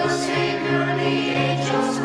Savior, the angels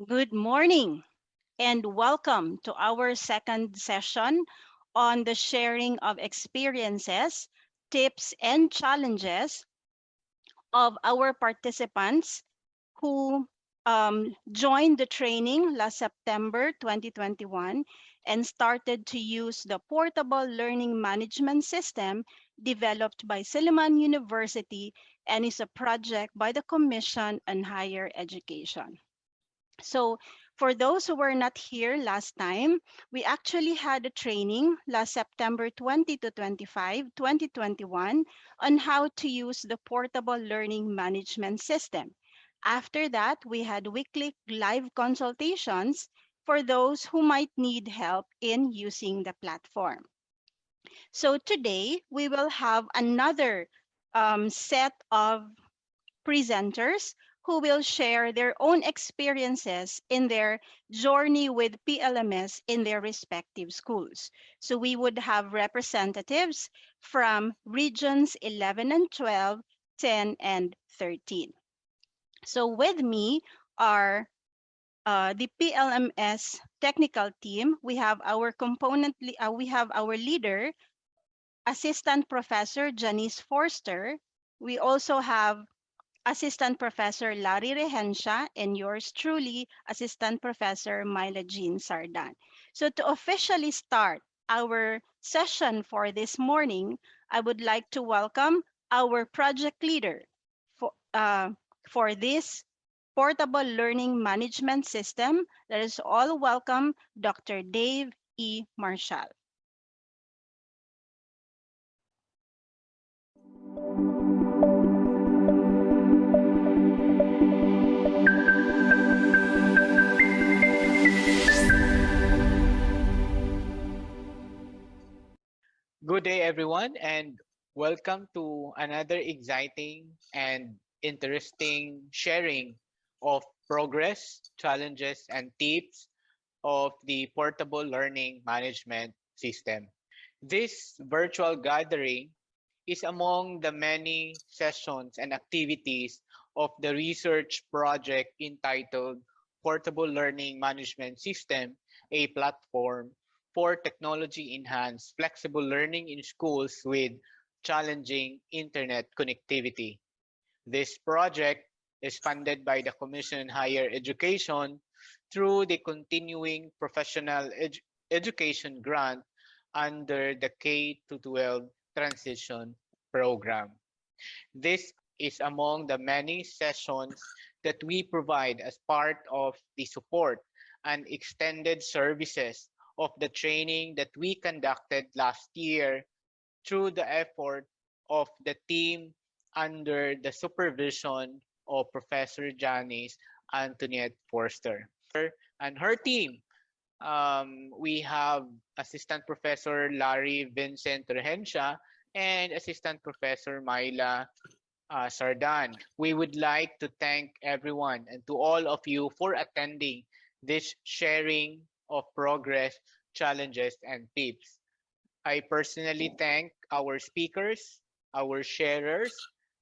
Good morning and welcome to our second session on the sharing of experiences, tips, and challenges of our participants who joined the training last September 2021 and started to use the portable learning management system developed by Silliman University and is a project by the Commission on Higher Education. So, for those who were not here last time, we actually had a training last September 20 to 25, 2021, on how to use the portable learning management system. After that, we had weekly live consultations for those who might need help in using the platform. So, today we will have another set of presenters who will share their own experiences in their journey with PLMS in their respective schools. So we would have representatives from regions 11 and 12, 10 and 13. So with me are the PLMS technical team. We have our we have our leader, Assistant Professor Janice Forster. We also have Assistant Professor Larry Rehencia, and yours truly, Assistant Professor Myla Jean Sardan. So to officially start our session for this morning, I would like to welcome our project leader for, uh, for this portable learning management system. Let us all welcome Dr. Dave E. Marshall. Good day, everyone, and welcome to another exciting and interesting sharing of progress, challenges, and tips of the portable learning management system. This virtual gathering is among the many sessions and activities of the research project entitled Portable Learning Management System, a platform for technology-enhanced flexible learning in schools with challenging internet connectivity. This project is funded by the Commission on Higher Education through the Continuing Professional Education Grant under the K-12 Transition Program. This is among the many sessions that we provide as part of the support and extended services of the training that we conducted last year through the effort of the team under the supervision of Professor Janice Antoinette Forster and her team. We have Assistant Professor Larry Vincent Rehencia and Assistant Professor Myla Sardan. We would like to thank everyone and to all of you for attending this sharing of progress, challenges, and tips. I personally thank our speakers, our sharers,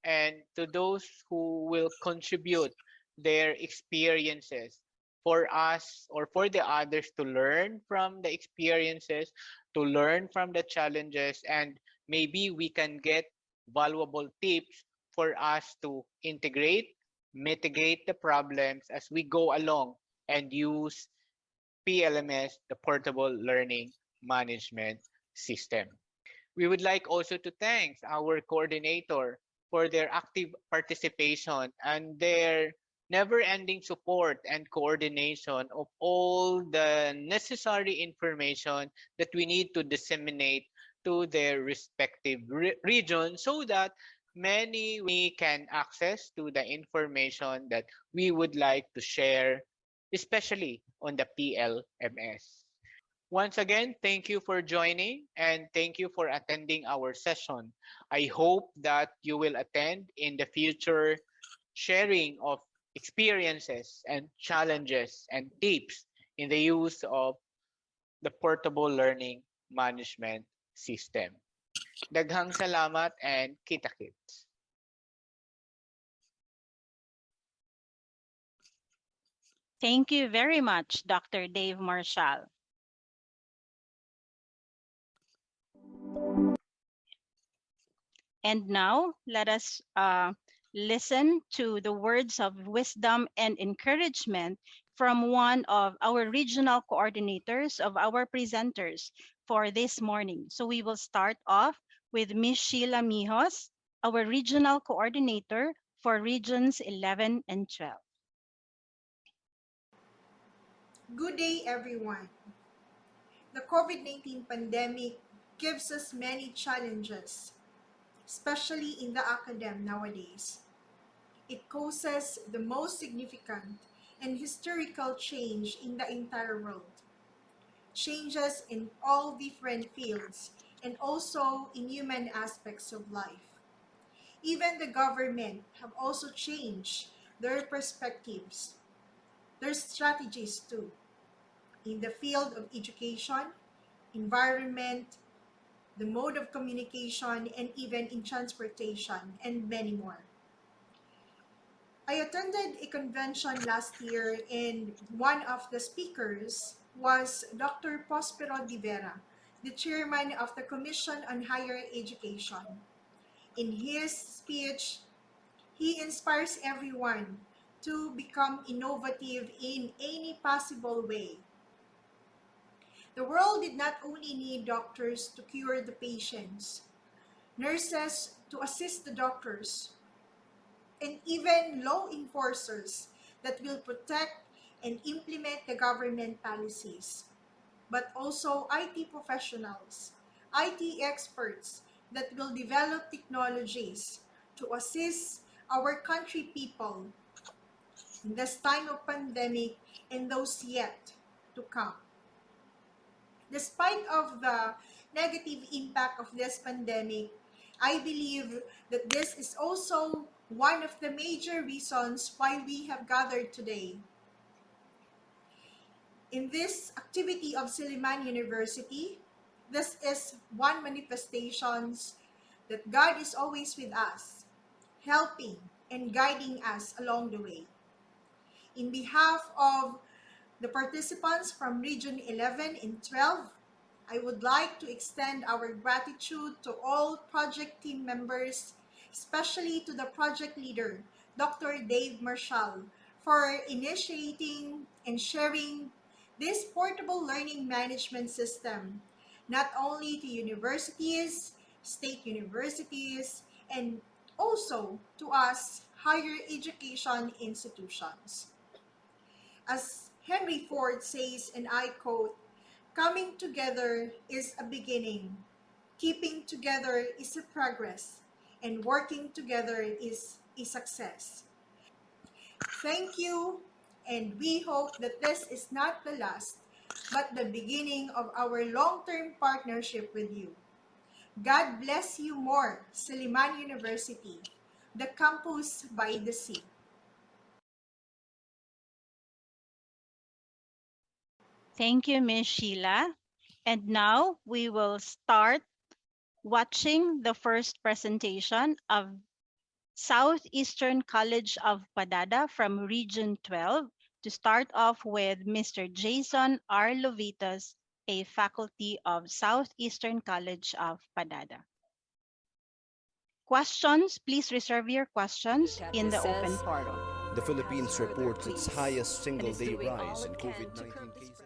and to those who will contribute their experiences for us or for the others to learn from the experiences, to learn from the challenges, and maybe we can get valuable tips for us to integrate, mitigate the problems as we go along and use PLMS, the Portable Learning Management System. We would like also to thank our coordinator for their active participation and their never-ending support and coordination of all the necessary information that we need to disseminate to their respective region so that many we can access to the information that we would like to share, especially on the PLMS. Once again, thank you for joining and thank you for attending our session. I hope that you will attend in the future sharing of experiences and challenges and tips in the use of the portable learning management system. Daghang salamat and kita-kits. Thank you very much, Dr. Dave Marshall. And now let us listen to the words of wisdom and encouragement from one of our regional coordinators of our presenters for this morning. So we will start off with Ms. Sheila Mijos, our regional coordinator for regions 11 and 12. Good day, everyone. The COVID 19 pandemic gives us many challenges, especially in the academe nowadays. It causes the most significant and historical change in the entire world. Changes in all different fields and also in human aspects of life. Even the government have also changed their perspectives, their strategies too, in the field of education, environment, the mode of communication, and even in transportation, and many more. I attended a convention last year, and one of the speakers was Dr. Prospero de Vera, the chairman of the Commission on Higher Education. In his speech, he inspires everyone to become innovative in any possible way. The world did not only need doctors to cure the patients, nurses to assist the doctors, and even law enforcers that will protect and implement the government policies, but also IT professionals, IT experts that will develop technologies to assist our country people in this time of pandemic and those yet to come. Despite of the negative impact of this pandemic, I believe that this is also one of the major reasons why we have gathered today. In this activity of Silliman University, this is one manifestations that God is always with us, helping and guiding us along the way. In behalf of the participants from Region 11 and 12, I would like to extend our gratitude to all project team members, especially to the project leader, Dr. Dave Marshall, for initiating and sharing this portable learning management system, not only to universities, state universities, and also to us higher education institutions. As Henry Ford says, and I quote, "Coming together is a beginning, keeping together is a progress, and working together is a success." Thank you, and we hope that this is not the last, but the beginning of our long-term partnership with you. God bless you more, Silliman University, the campus by the sea. Thank you, Ms. Sheila. And now we will start watching the first presentation of Southeastern College of Padada from Region 12 to start off with Mr. Jason R. Lovitas, a faculty of Southeastern College of Padada. Questions, please reserve your questions in the open forum. The Philippines reports its highest single-day rise in COVID-19 cases.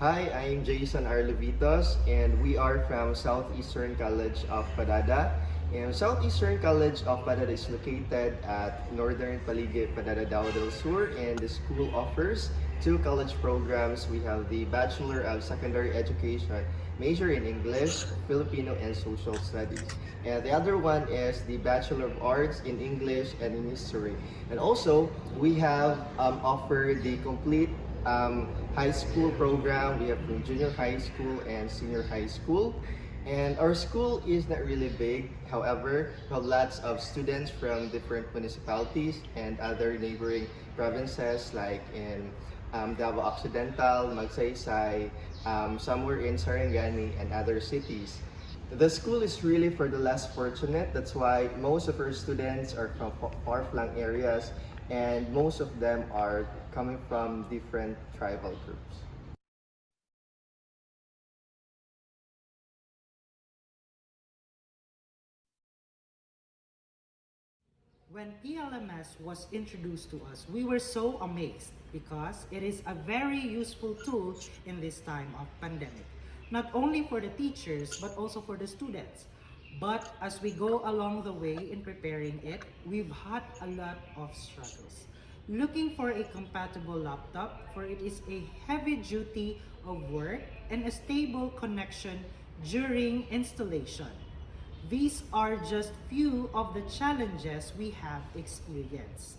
Hi, I'm Jason Arlevitos, and we are from Southeastern College of Padada. And Southeastern College of Padada is located at Northern Paligid, Padada, Davao del Sur, and the school offers two college programs. We have the Bachelor of Secondary Education, major in English, Filipino, and Social Studies. And the other one is the Bachelor of Arts in English and in History. And also, we have offered the complete high school program. We have from junior high school and senior high school. And our school is not really big. However, we have lots of students from different municipalities and other neighboring provinces like in Davao Occidental, Magsaysay, somewhere in Sarangani, and other cities. The school is really for the less fortunate. That's why most of our students are from far-flung areas, and most of them are coming from different tribal groups. When PLMS was introduced to us, we were so amazed because it is a very useful tool in this time of pandemic, not only for the teachers but also for the students. But as we go along the way in preparing it, we've had a lot of struggles. Looking for a compatible laptop, for it is a heavy duty of work and a stable connection during installation. These are just few of the challenges we have experienced.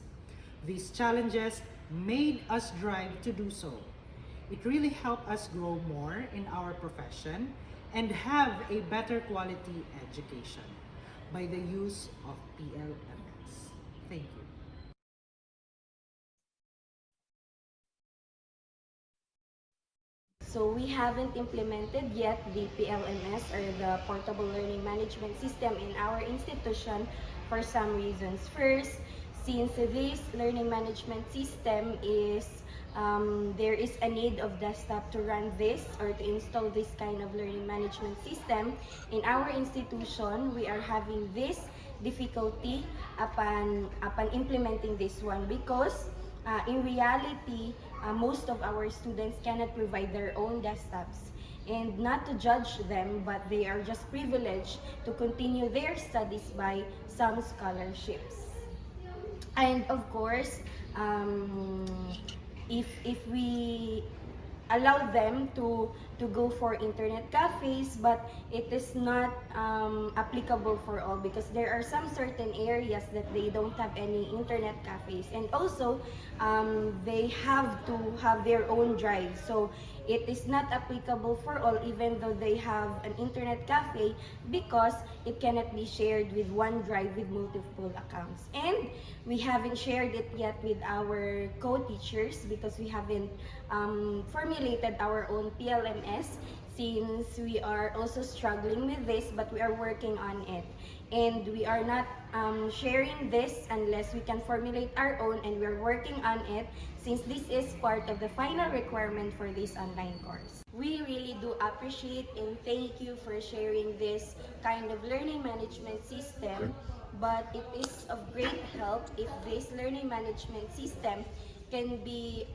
These challenges made us drive to do so. It really helped us grow more in our profession and have a better quality education by the use of PLMS. Thank you. So we haven't implemented yet the PLMS or the Portable Learning Management System in our institution for some reasons. First, since this learning management system is there is a need of desktop to run this or to install this kind of learning management system. In our institution, we are having this difficulty upon implementing this one because in reality, most of our students cannot provide their own desktops. And not to judge them, but they are just privileged to continue their studies by some scholarships. And of course, um, if we allow them to go for internet cafes, but it is not applicable for all because there are some certain areas that they don't have any internet cafes, and also they have to have their own drive, so it is not applicable for all even though they have an internet cafe because it cannot be shared with one drive with multiple accounts. And we haven't shared it yet with our co-teachers because we haven't formulated our own PLMS since we are also struggling with this, but we are working on it. And we are not sharing this unless we can formulate our own, and we're working on it since this is part of the final requirement for this online course. We really do appreciate and thank you for sharing this kind of learning management system, but it is of great help if this learning management system can be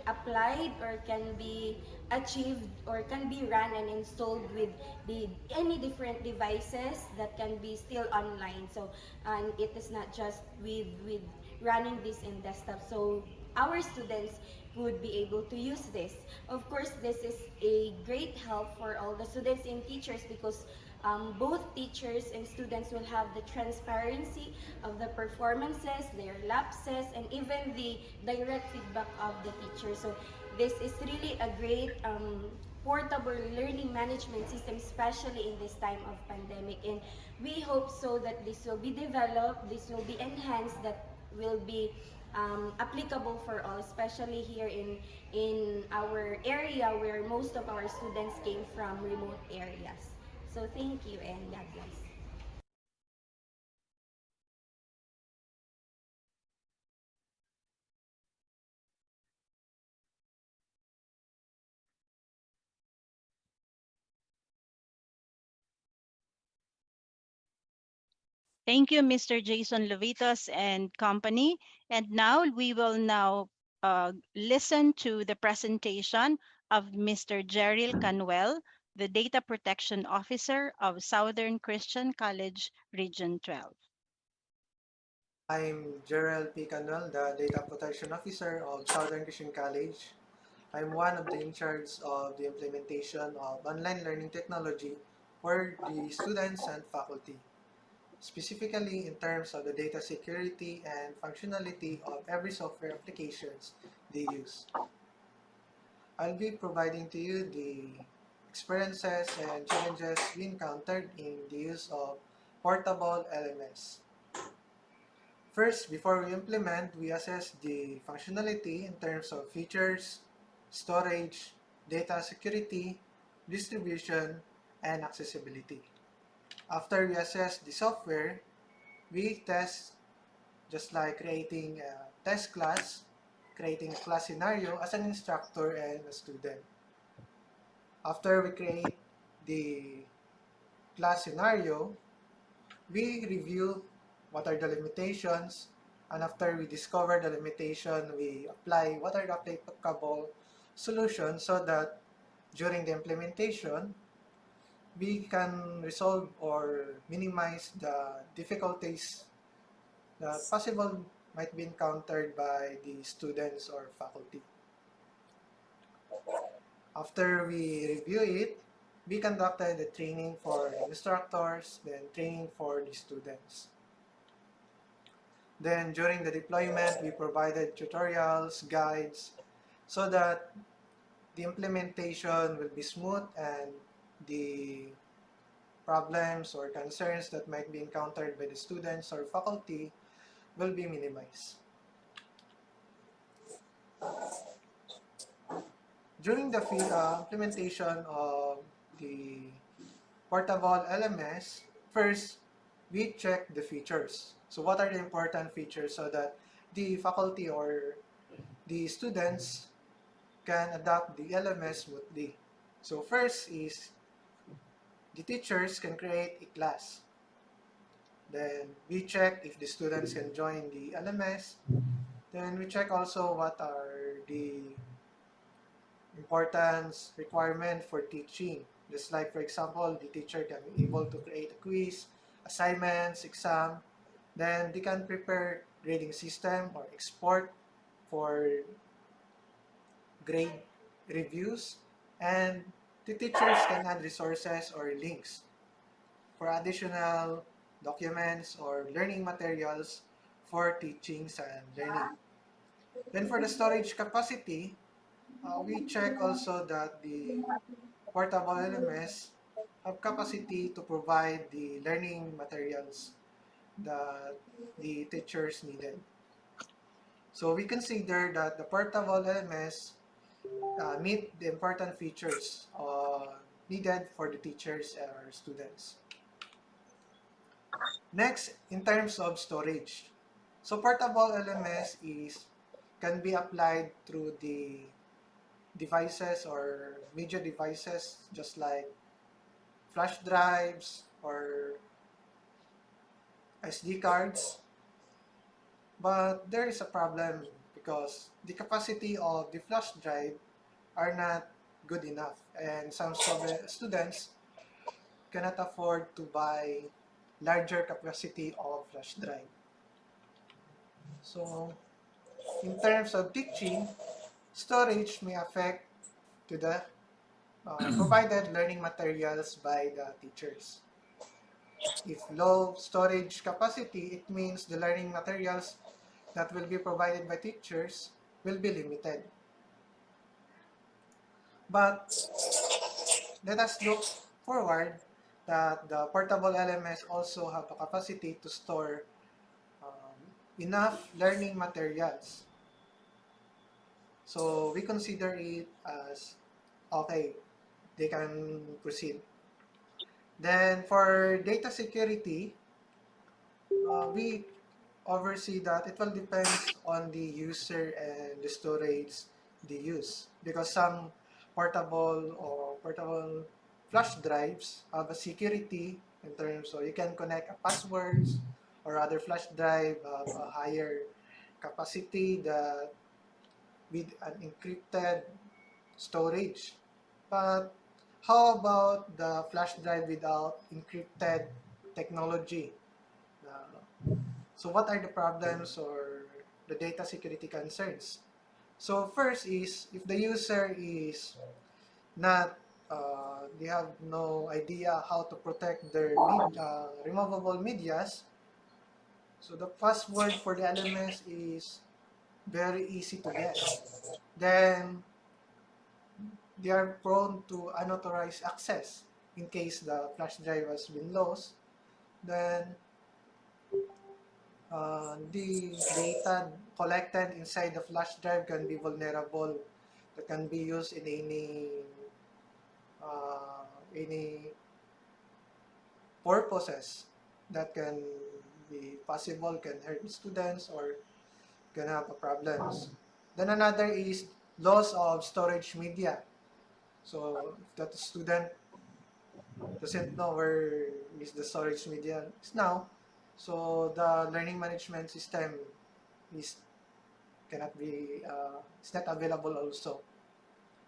applied or can be achieved or can be run and installed with any different devices that can be still online. So and it is not just with running this in desktop, so our students would be able to use this. Of course, this is a great help for all the students and teachers because both teachers and students will have the transparency of the performances, their lapses, and even the direct feedback of the teacher. So this is really a great portable learning management system, especially in this time of pandemic. And we hope so that this will be developed, this will be enhanced, that will be applicable for all, especially here in our area where most of our students came from remote areas. So thank you and God bless. Thank you, Mr. Jason Levitas and company. And now we will now listen to the presentation of Mr. Jeril Canuel, the Data Protection Officer of Southern Christian College, Region 12. I'm Gerald P. Canal, the Data Protection Officer of Southern Christian College. I'm one of the in charge of the implementation of online learning technology for the students and faculty, specifically in terms of the data security and functionality of every software applications they use. I'll be providing to you the experiences and challenges we encountered in the use of portable LMS. First, before we implement, we assess the functionality in terms of features, storage, data security, distribution, and accessibility. After we assess the software, we test just like creating test class, creating a class scenario as an instructor and a student. After we create the class scenario, we review what are the limitations, and after we discover the limitation, we apply what are the applicable solutions so that during the implementation, we can resolve or minimize the difficulties that possible might be encountered by the students or faculty. After we review it, we conducted the training for the instructors, then training for the students. Then during the deployment, we provided tutorials, guides, so that the implementation will be smooth and the problems or concerns that might be encountered by the students or faculty will be minimized. During the implementation of the portable LMS, first, we check the features. So what are the important features so that the faculty or the students can adopt the LMS smoothly. So first is the teachers can create a class. Then we check if the students can join the LMS. Then we check also what are the importance requirement for teaching. Just like, for example, the teacher can be able to create a quiz, assignments, exam. Then they can prepare grading system or export for grade reviews. And the teachers can add resources or links for additional documents or learning materials for teachings and learning. Then for the storage capacity, we check also that the portable LMS have capacity to provide the learning materials that the teachers needed. So we consider that the portable LMS meet the important features needed for the teachers or students. Next, in terms of storage. So portable LMS can be applied through the devices or media devices just like flash drives or SD cards. But there is a problem because the capacity of the flash drive are not good enough and some students cannot afford to buy larger capacity of flash drive. So in terms of teaching, storage may affect to the provided learning materials by the teachers. If low storage capacity, it means the learning materials that will be provided by teachers will be limited. But let us look forward that the portable LMS also have a capacity to store enough learning materials. So we consider it as okay, they can proceed. Then for data security, we oversee that it will depends on the user and the storage they use because some portable flash drives have a security in terms of you can connect a passwords or other flash drive have a higher capacity that with an encrypted storage. But how about the flash drive without encrypted technology? So what are the problems or the data security concerns? So first is if the user is not, they have no idea how to protect their removable medias. So the password for the LMS is very easy to guess. Then they are prone to unauthorized access in case the flash drive has been lost. Then the data collected inside the flash drive can be vulnerable. That can be used in any purposes that can be possible, can hurt students or gonna have problems. Then another is loss of storage media. So if that student doesn't know where is the storage media is now, so the learning management system is cannot be it's not available also.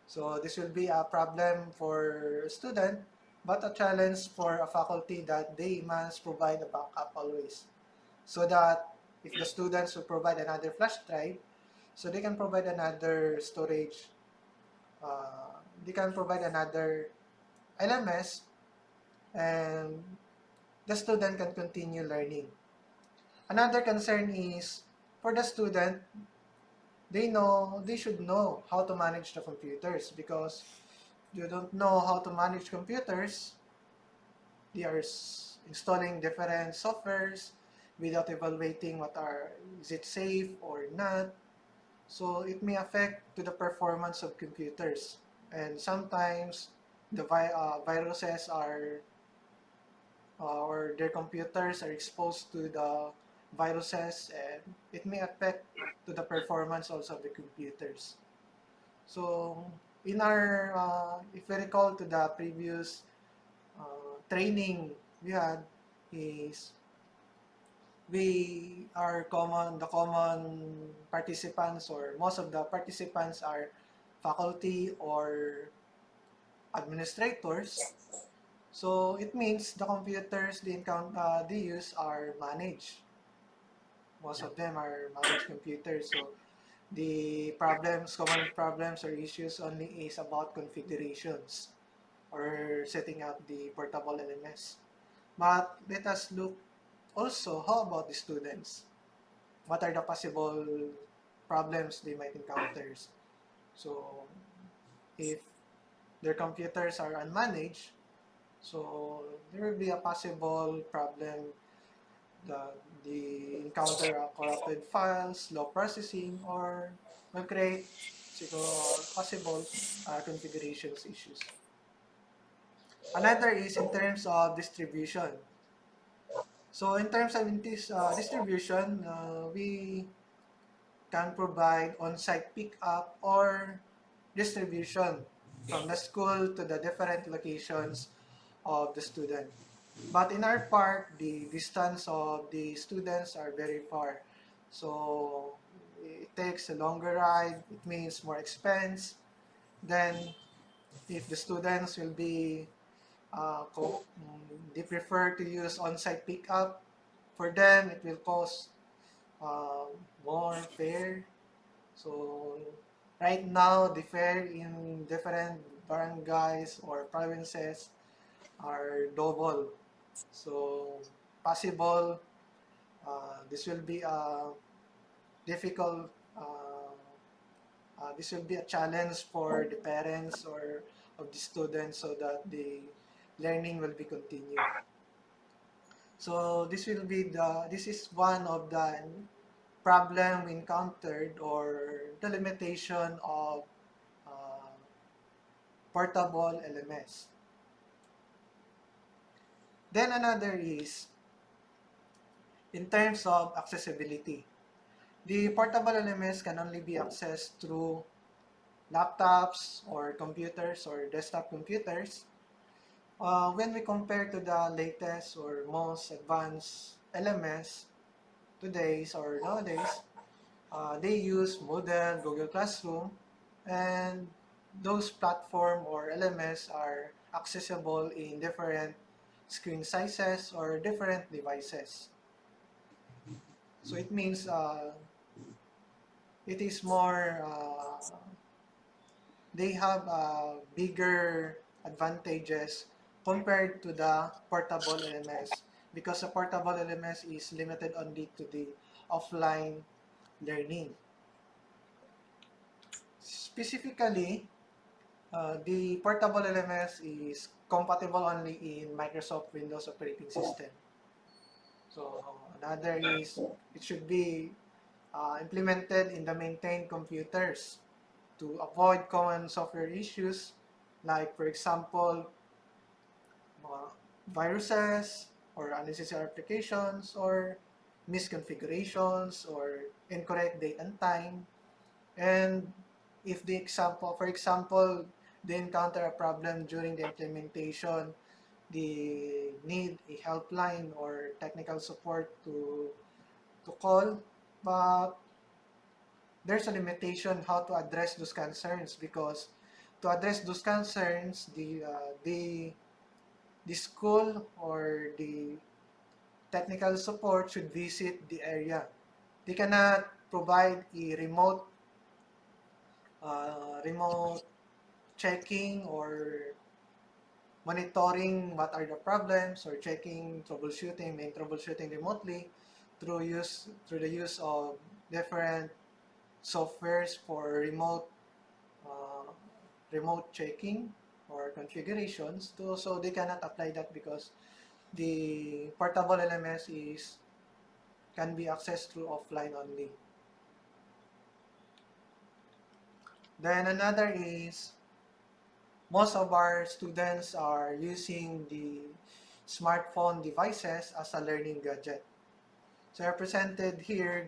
So this will be a problem for a student, but a challenge for a faculty that they must provide a backup always. So that if the students will provide another flash drive, so they can provide another storage, they can provide another LMS, and the student can continue learning. Another concern is for the student, they should know how to manage the computers, because if you don't know how to manage computers, they are installing different softwares without evaluating what are is it safe or not. So it may affect to the performance of computers, and sometimes the viruses are or their computers are exposed to the viruses, and it may affect to the performance also of the computers. So in our, if we recall to the previous training we had, is we are common, the common participants, or most of the participants are faculty or administrators. So it means the computers they use are managed. Most of them are managed computers. So the problems, common problems or issues only is about configurations or setting up the portable LMS. But let us look also, how about the students? What are the possible problems they might encounter? So if their computers are unmanaged, so there will be a possible problem that the encounter corrupted files, slow processing, or will create possible configurations issues. Another is in terms of distribution. So in terms of this distribution, we can provide on-site pickup or distribution from the school to the different locations of the student. But in our part, the distance of the students are very far. So it takes a longer ride, it means more expense. Then if the students will be, they prefer to use on-site pickup, for them it will cost uh, more fare. So right now, the fare in different barangays or provinces are double. So possible, this will be a difficult, this will be a challenge for the parents or of the students, so that the learning will be continued. So this is one of the problem we encountered, or the limitation of uh, portable LMS. Then another is in terms of accessibility. The portable LMS can only be accessed through laptops or computers or desktop computers. When we compare to the latest or most advanced LMS today's or nowadays, they use Moodle, Google Classroom, and those platform or LMS are accessible in different screen sizes or different devices. So it means it is more, they have bigger advantages compared to the portable LMS, because the portable LMS is limited only to the offline learning. Specifically, the portable LMS is compatible only in Microsoft Windows operating system. So another is it should be implemented in the maintained computers to avoid common software issues, like for example, uh, viruses or unnecessary applications, or misconfigurations or incorrect date and time. And if the example, for example, they encounter a problem during the implementation, they need a helpline or technical support to call, but there's a limitation how to address those concerns because to address those concerns, the school or the technical support should visit the area. They cannot provide a remote checking or monitoring what are the problems or checking troubleshooting, main troubleshooting remotely through the use of different softwares for uh, remote checking or configurations. So they cannot apply that because the portable LMS is can be accessed through offline only. Then another is most of our students are using the smartphone devices as a learning gadget. So represented here,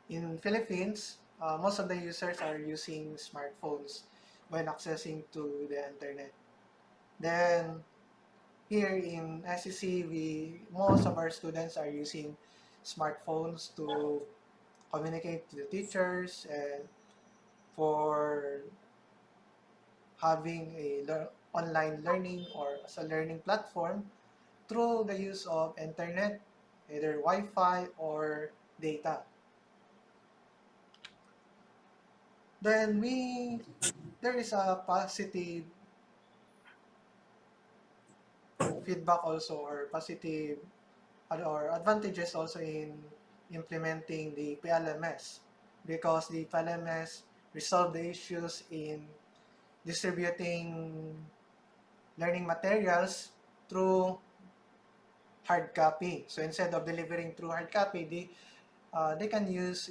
in Philippines, most of the users are using smartphones when accessing to the internet. Then here in SEC, most of our students are using smartphones to communicate to the teachers and for having online learning or as a learning platform through the use of internet, either Wi-Fi or data. Then there is a positive feedback also or positive or advantages also in implementing the PLMS because the PLMS resolve the issues in distributing learning materials through hard copy. So instead of delivering through hard copy, they can use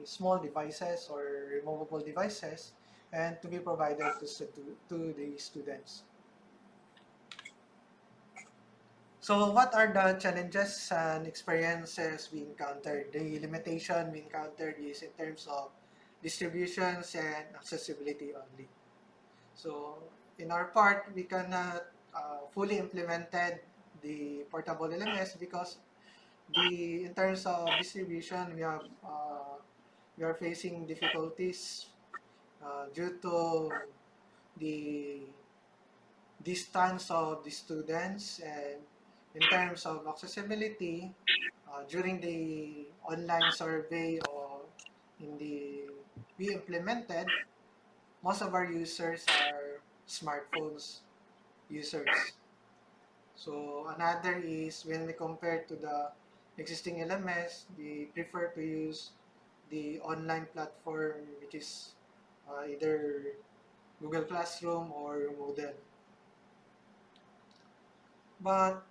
small devices or removable devices and to be provided to the students. So what are the challenges and experiences we encountered? The limitation we encountered is in terms of distributions and accessibility only. So in our part, we cannot fully implemented the portable LMS because in terms of distribution, we are facing difficulties due to the distance of the students and in terms of accessibility during the online survey or in the we implemented, most of our users are smartphones users. So another is when we compare to the existing LMS, they prefer to use the online platform which is either Google Classroom or Moodle. But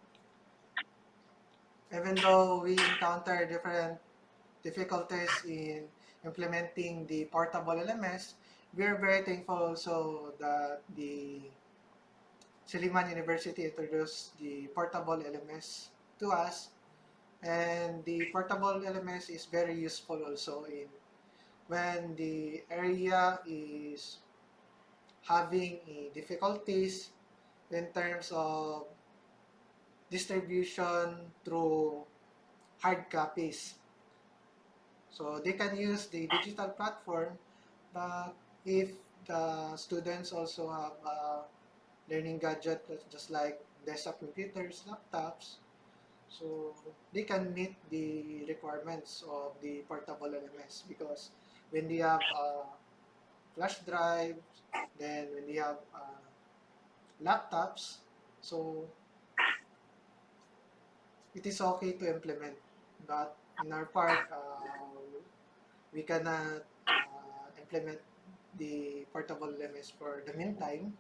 even though we encounter different difficulties in implementing the portable LMS, we are very thankful also that the Silliman University introduced the portable LMS to us, and the portable LMS is very useful also in when the area is having difficulties in terms of distribution through hard copies. So they can use the digital platform, but if the students also have a learning gadget just like desktop computers, laptops, so they can meet the requirements of the portable LMS because when they have flash drives, then when they have laptops, so it is okay to implement. But in our part, we cannot implement the portable LMS for the meantime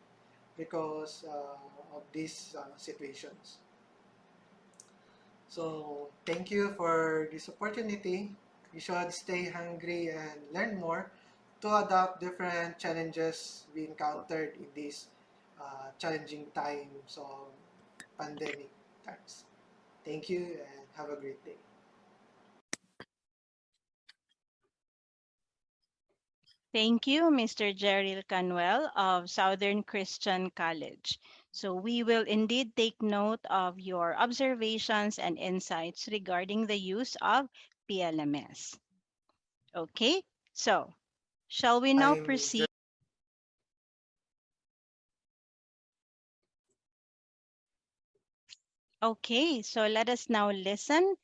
because of these situations. So thank you for this opportunity. We should stay hungry and learn more to adapt different challenges we encountered in these challenging times of pandemic times. Thank you and have a great day. Thank you, Mr. Jeril Canuel of Southern Christian College. So we will indeed take note of your observations and insights regarding the use of PLMS. Okay, so shall we now I'm proceed? Okay, so let us now listen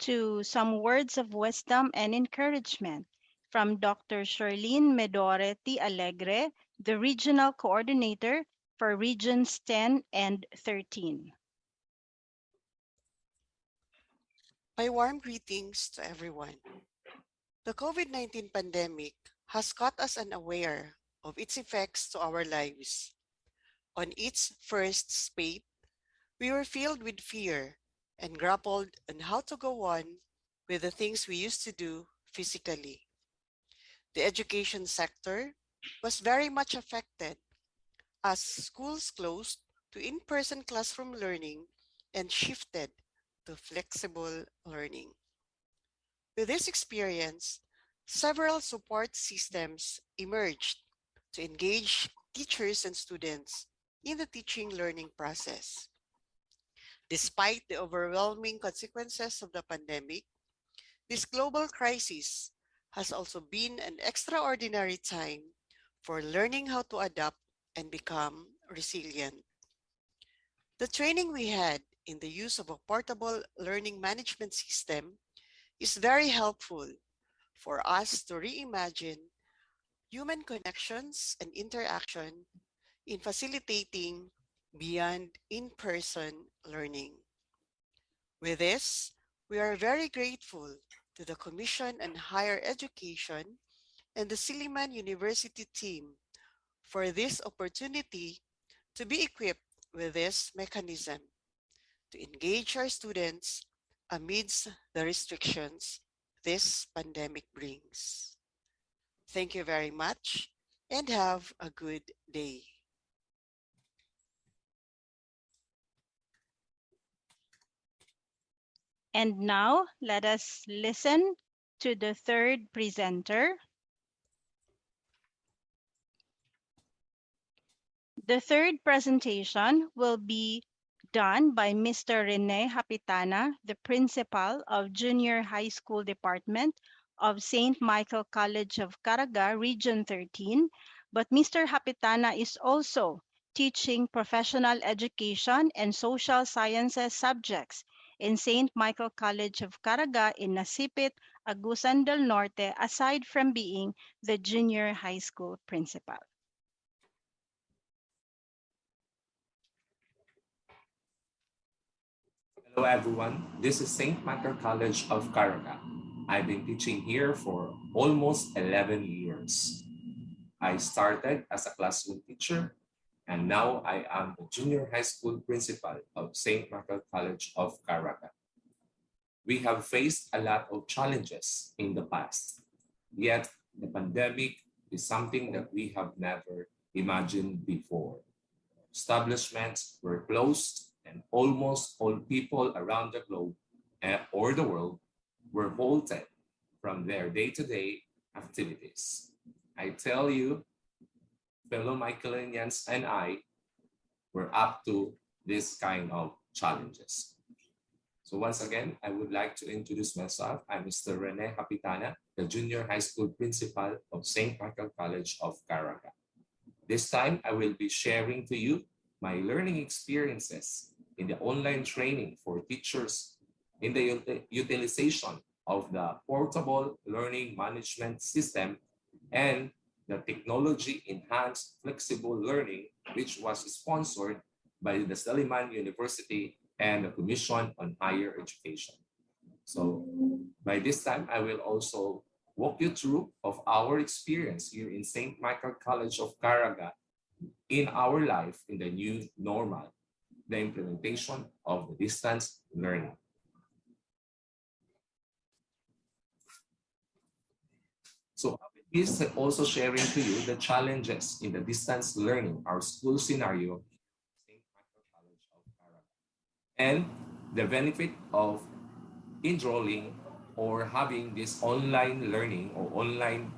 to some words of wisdom and encouragement from Dr. Charlene Medore T. Alegre, the Regional Coordinator for Regions 10 and 13. My warm greetings to everyone. The COVID-19 pandemic has caught us unaware of its effects to our lives. On its first spate, we were filled with fear and grappled on how to go on with the things we used to do physically. The education sector was very much affected as schools closed to in-person classroom learning and shifted to flexible learning. With this experience, several support systems emerged to engage teachers and students in the teaching learning process. Despite the overwhelming consequences of the pandemic, this global crisis has also been an extraordinary time for learning how to adapt and become resilient. The training we had in the use of a portable learning management system is very helpful for us to reimagine human connections and interaction in facilitating beyond in-person learning. With this, we are very grateful to the Commission on Higher Education and the Silliman University team for this opportunity to be equipped with this mechanism to engage our students amidst the restrictions this pandemic brings. Thank you very much and have a good day. And now let us listen to the third presenter. The third presentation will be done by Mr. Rene Hapitana, the principal of Junior High School Department of St. Michael College of Caraga, Region 13. But Mr. Hapitana is also teaching professional education and social sciences subjects in St. Michael College of Caraga in Nasipit, Agusan del Norte, aside from being the junior high school principal. Hello everyone, this is St. Michael College of Caraga. I've been teaching here for almost 11 years. I started as a classroom teacher and now I am the junior high school principal of St. Michael College of Caraga. We have faced a lot of challenges in the past, yet the pandemic is something that we have never imagined before. Establishments were closed and almost all people around the globe or the world were halted from their day-to-day activities. I tell you, fellow Michaelinians and I were up to this kind of challenges. So once again, I would like to introduce myself. I'm Mr. Rene Capitana, the junior high school principal of St. Michael College of Caraga. This time, I will be sharing to you my learning experiences in the online training for teachers in the utilization of the portable learning management system and the technology-enhanced flexible learning, which was sponsored by the Silliman University and the Commission on Higher Education. So by this time, I will also walk you through of our experience here in St. Michael College of Caraga in our life in the new normal, the implementation of the distance learning. So I will be also sharing to you the challenges in the distance learning, our school scenario, St. Michael College of Caraga, and the benefit of enrolling or having this online learning or online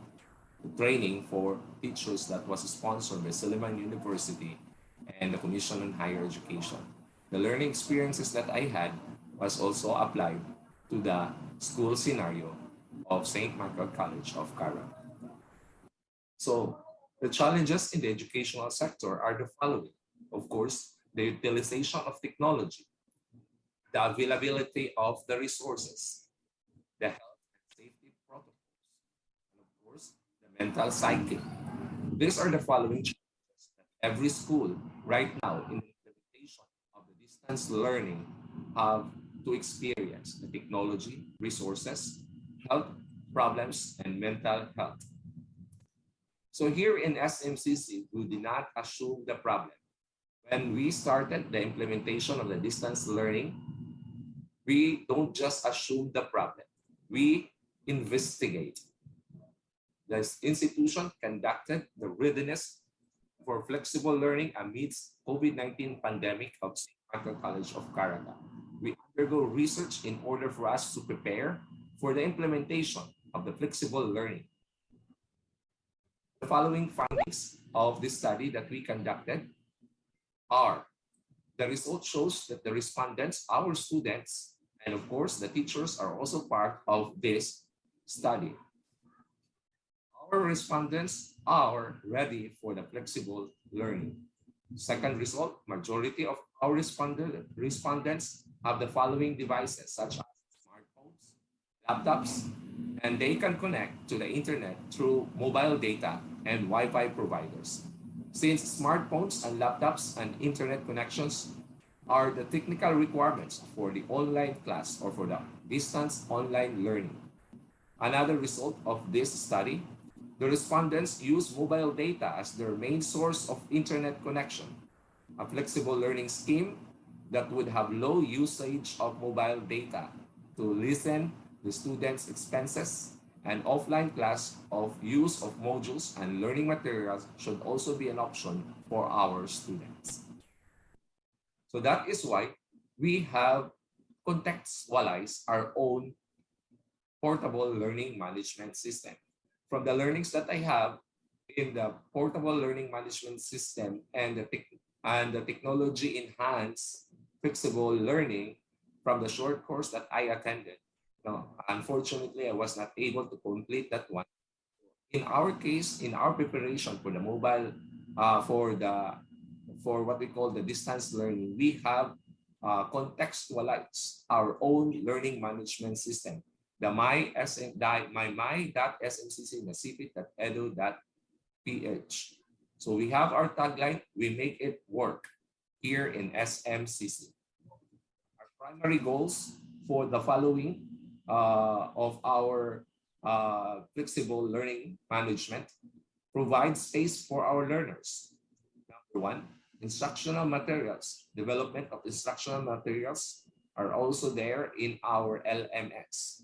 training for teachers that was sponsored by Suleiman University and the Commission on Higher Education. The learning experiences that I had was also applied to the school scenario of St. Michael College of Kara. So the challenges in the educational sector are the following. Of course, the utilization of technology, the availability of the resources, the health and safety protocols, and of course, the mental psyche. These are the following challenges that every school right now in the implementation of the distance learning have to experience: the technology, resources, health problems, and mental health. So here in SMCC, we did not assume the problem. When we started the implementation of the distance learning, we don't just assume the problem. We investigate. The institution conducted the readiness for flexible learning amidst COVID-19 pandemic of St. Michael College of Caraga. We undergo research in order for us to prepare for the implementation of the flexible learning. The following findings of this study that we conducted are: the result shows that the respondents, our students, and of course the teachers are also part of this study. Our respondents are ready for the flexible learning. Second result, majority of our respondents have the following devices such as smartphones, laptops, and they can connect to the internet through mobile data and Wi-Fi providers. Since smartphones and laptops and internet connections are the technical requirements for the online class or for the distance online learning. Another result of this study, the respondents use mobile data as their main source of internet connection. A flexible learning scheme that would have low usage of mobile data to listen the students' expenses and offline class of use of modules and learning materials should also be an option for our students. So that is why we have contextualized our own portable learning management system. From the learnings that I have in the portable learning management system and the technology enhanced flexible learning from the short course that I attended. No, unfortunately, I was not able to complete that one. In our case, in our preparation for the mobile, for what we call the distance learning, we have contextualized our own learning management system. The my.smcc, the cpit.edu.ph. So we have our tagline, we make it work here in SMCC. Our primary goals for the following of our flexible learning management: provide space for our learners. Number one, instructional materials. Development of instructional materials are also there in our LMS.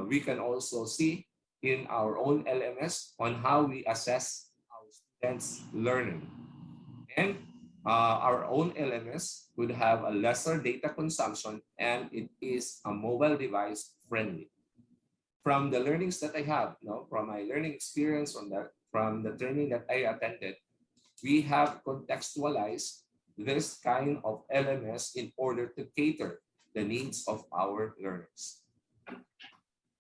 We can also see in our own LMS on how we assess our students' learning. And our own LMS would have a lesser data consumption and it is a mobile device friendly. From the learnings that I have, from my learning experience, from the training that I attended, we have contextualized this kind of LMS in order to cater the needs of our learners.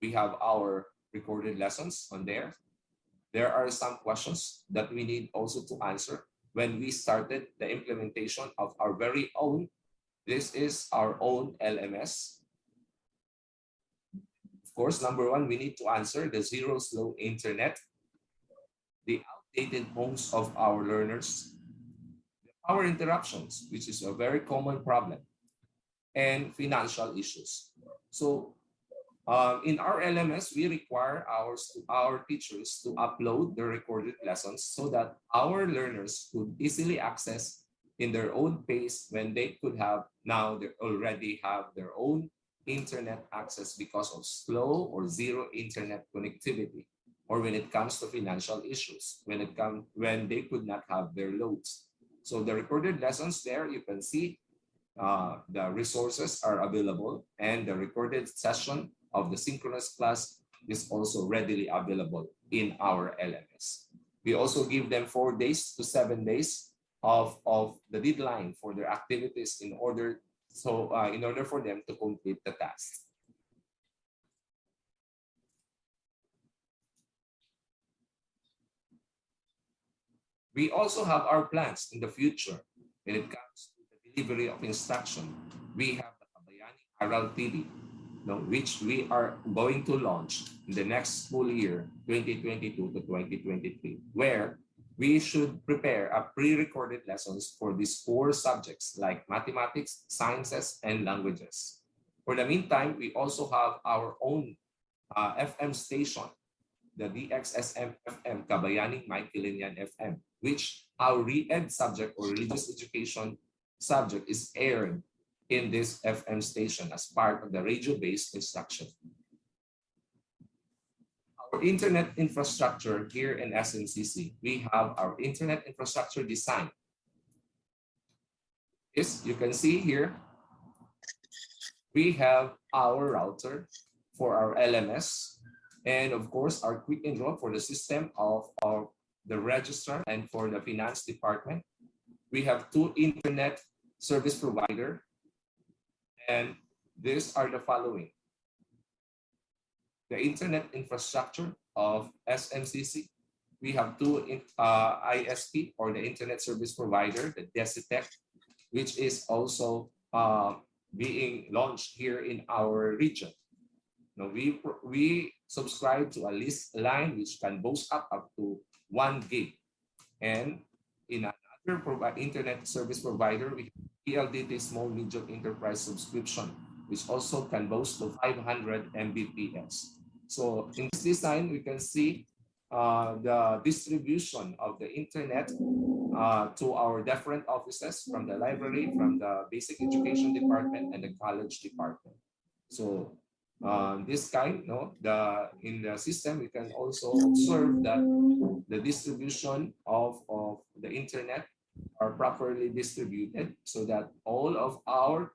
We have our recorded lessons on there. There are some questions that we need also to answer when we started the implementation of our very own. This is our own LMS. Of course, number one, we need to answer the zero slow internet, the outdated homes of our learners, the power interruptions, which is a very common problem, and financial issues. So in our LMS, we require our teachers to upload the recorded lessons so that our learners could easily access in their own pace when they could have, now they already have their own internet access because of slow or zero internet connectivity, or when it comes to financial issues, when they could not have their loads. So the recorded lessons there, you can see the resources are available and the recorded session of the synchronous class is also readily available in our LMS. We also give them 4 days to 7 days of the deadline for their activities in order for them to complete the task. We also have our plans in the future when it comes to the delivery of instruction. We have the Kabayani Aral TV, which we are going to launch in the next school year, 2022 to 2023, where we should prepare a pre-recorded lessons for these 4 subjects like mathematics, sciences, and languages. For the meantime, we also have our own FM station, the DXSM FM, Kabayani Maykilinian FM, which our re-ed subject or religious education subject is aired in this FM station as part of the radio-based instruction. Our internet infrastructure here in SMCC, we have our internet infrastructure design. Yes, you can see here, we have our router for our LMS, and of course, our quick enroll for the system of the registrar and for the finance department. We have 2 internet service provider, and these are the following. The internet infrastructure of SMCC. We have 2 ISP or the internet service provider, the Desitec, which is also being launched here in our region. Now we subscribe to a list line which can boast up to 1 gig. And in another internet service provider, we have PLDT Small Medium Enterprise subscription, which also can boast to 500 Mbps. So in this design, we can see the distribution of the internet to our different offices from the library, from the basic education department, and the college department. So this kind, in the system, we can also observe that the distribution of the internet are properly distributed so that all of our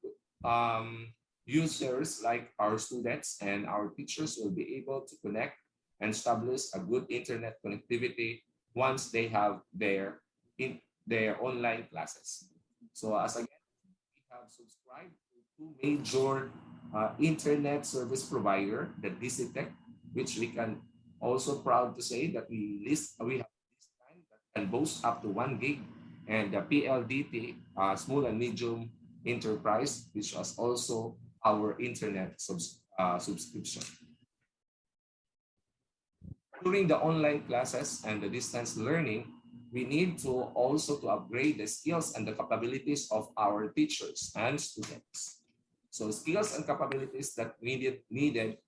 users, like our students and our teachers, will be able to connect and establish a good internet connectivity once they have their online classes. So as again, we have subscribed to 2 major internet service provider, the DCTech, which we can also proud to say that we have this kind that can boast up to 1 gig, and the PLDT, small and medium enterprise, which was also our internet subscription. During the online classes and the distance learning, we need to also to upgrade the skills and the capabilities of our teachers and students. So skills and capabilities that needed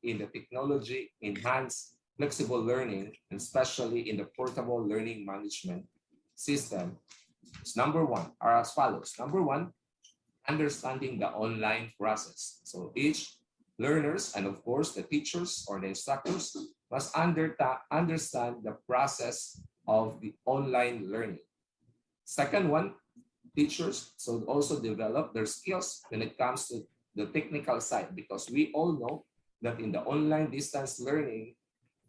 in the technology enhanced flexible learning, and especially in the portable learning management system, is number 1 are as follows. Number 1, understanding the online process. So each learners and of course the teachers or the instructors must understand the process of the online learning. Second one, teachers should also develop their skills when it comes to the technical side, because we all know that in the online distance learning,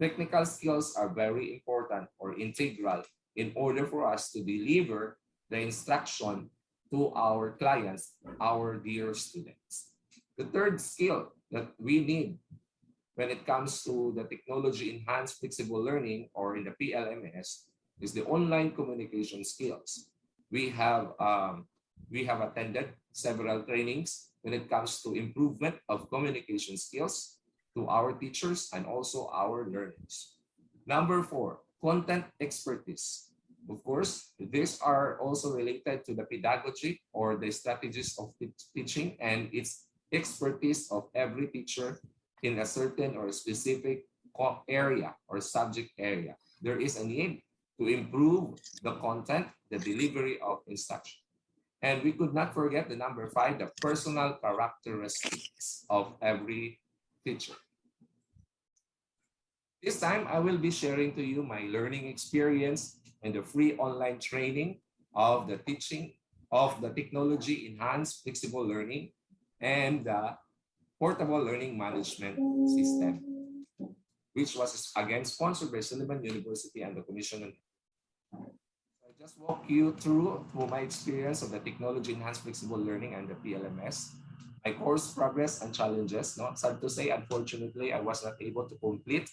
technical skills are very important or integral in order for us to deliver the instruction to our clients, our dear students. The third skill that we need when it comes to the technology enhanced flexible learning, or in the PLMS, is the online communication skills. We have attended several trainings when it comes to improvement of communication skills to our teachers and also our learners. Number 4, content expertise. Of course, these are also related to the pedagogy or the strategies of teaching and its expertise of every teacher in a certain or specific area or subject area. There is a need to improve the content, the delivery of instruction. And we could not forget the number 5, the personal characteristics of every teacher. This time, I will be sharing to you my learning experience and the free online training of the teaching of the technology enhanced flexible learning and the portable learning management system. which was again sponsored by Sullivan University and the Commission on. I just walk you through my experience of the Technology Enhanced Flexible Learning and the PLMS, my course progress and challenges. No, sad to say, unfortunately, I was not able to complete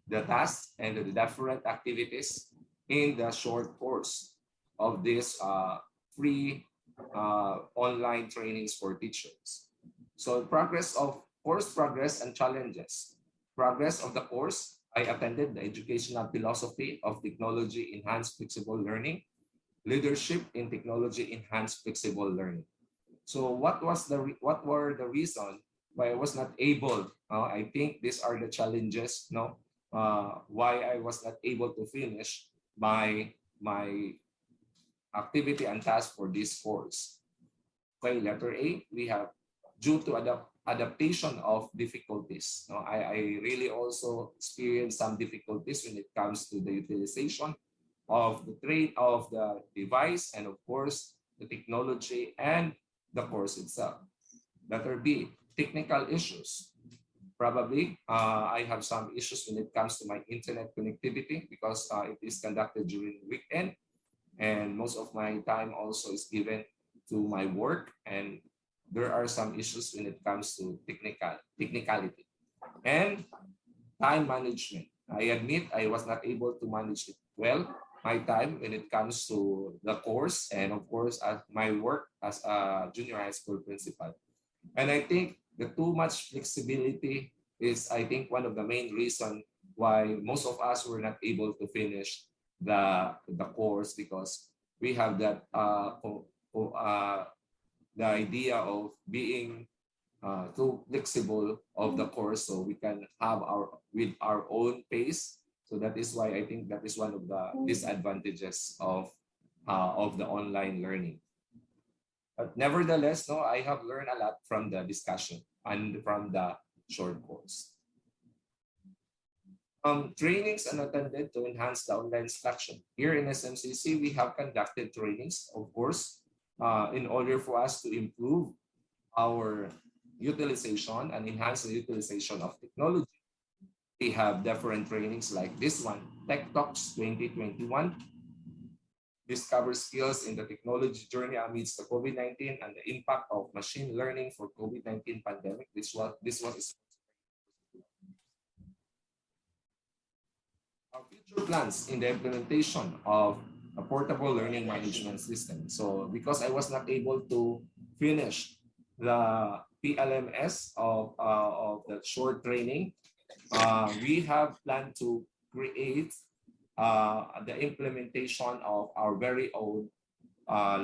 the tasks and the different activities in the short course of this free online trainings for teachers. So course progress and challenges. Progress of the course, I attended the educational philosophy of technology enhanced flexible learning, leadership in technology enhanced flexible learning. So what were the reason why I was not able? I think these are the challenges. No, why I was not able to finish my activity and task for this course. Okay, letter A, we have due to adaptation of difficulties. No, I really also experienced some difficulties when it comes to the utilization of the trade of the device and of course the technology and the course itself. Letter B, technical issues. Probably I have some issues when it comes to my internet connectivity because it is conducted during the weekend and most of my time also is given to my work and there are some issues when it comes to technicality and time management. I admit I was not able to manage it well, my time when it comes to the course and of course my work as a junior high school principal. And I think the too much flexibility is, I think, one of the main reason why most of us were not able to finish the course because we have that the idea of being too flexible of the course so we can have our own pace. So that is why I think that is one of the disadvantages of the online learning. But nevertheless, no, I have learned a lot from the discussion and from the short course. Trainings and attended to enhance the online instruction. Here in SMCC, we have conducted trainings, of course, in order for us to improve our utilization and enhance the utilization of technology. We have different trainings like this one, Tech Talks 2021, discover skills in the technology journey amidst the COVID-19 and the impact of machine learning for COVID-19 pandemic. This was our future plans in the implementation of a portable learning management system. So because I was not able to finish the PLMS of the short training, we have planned to create the implementation of our very own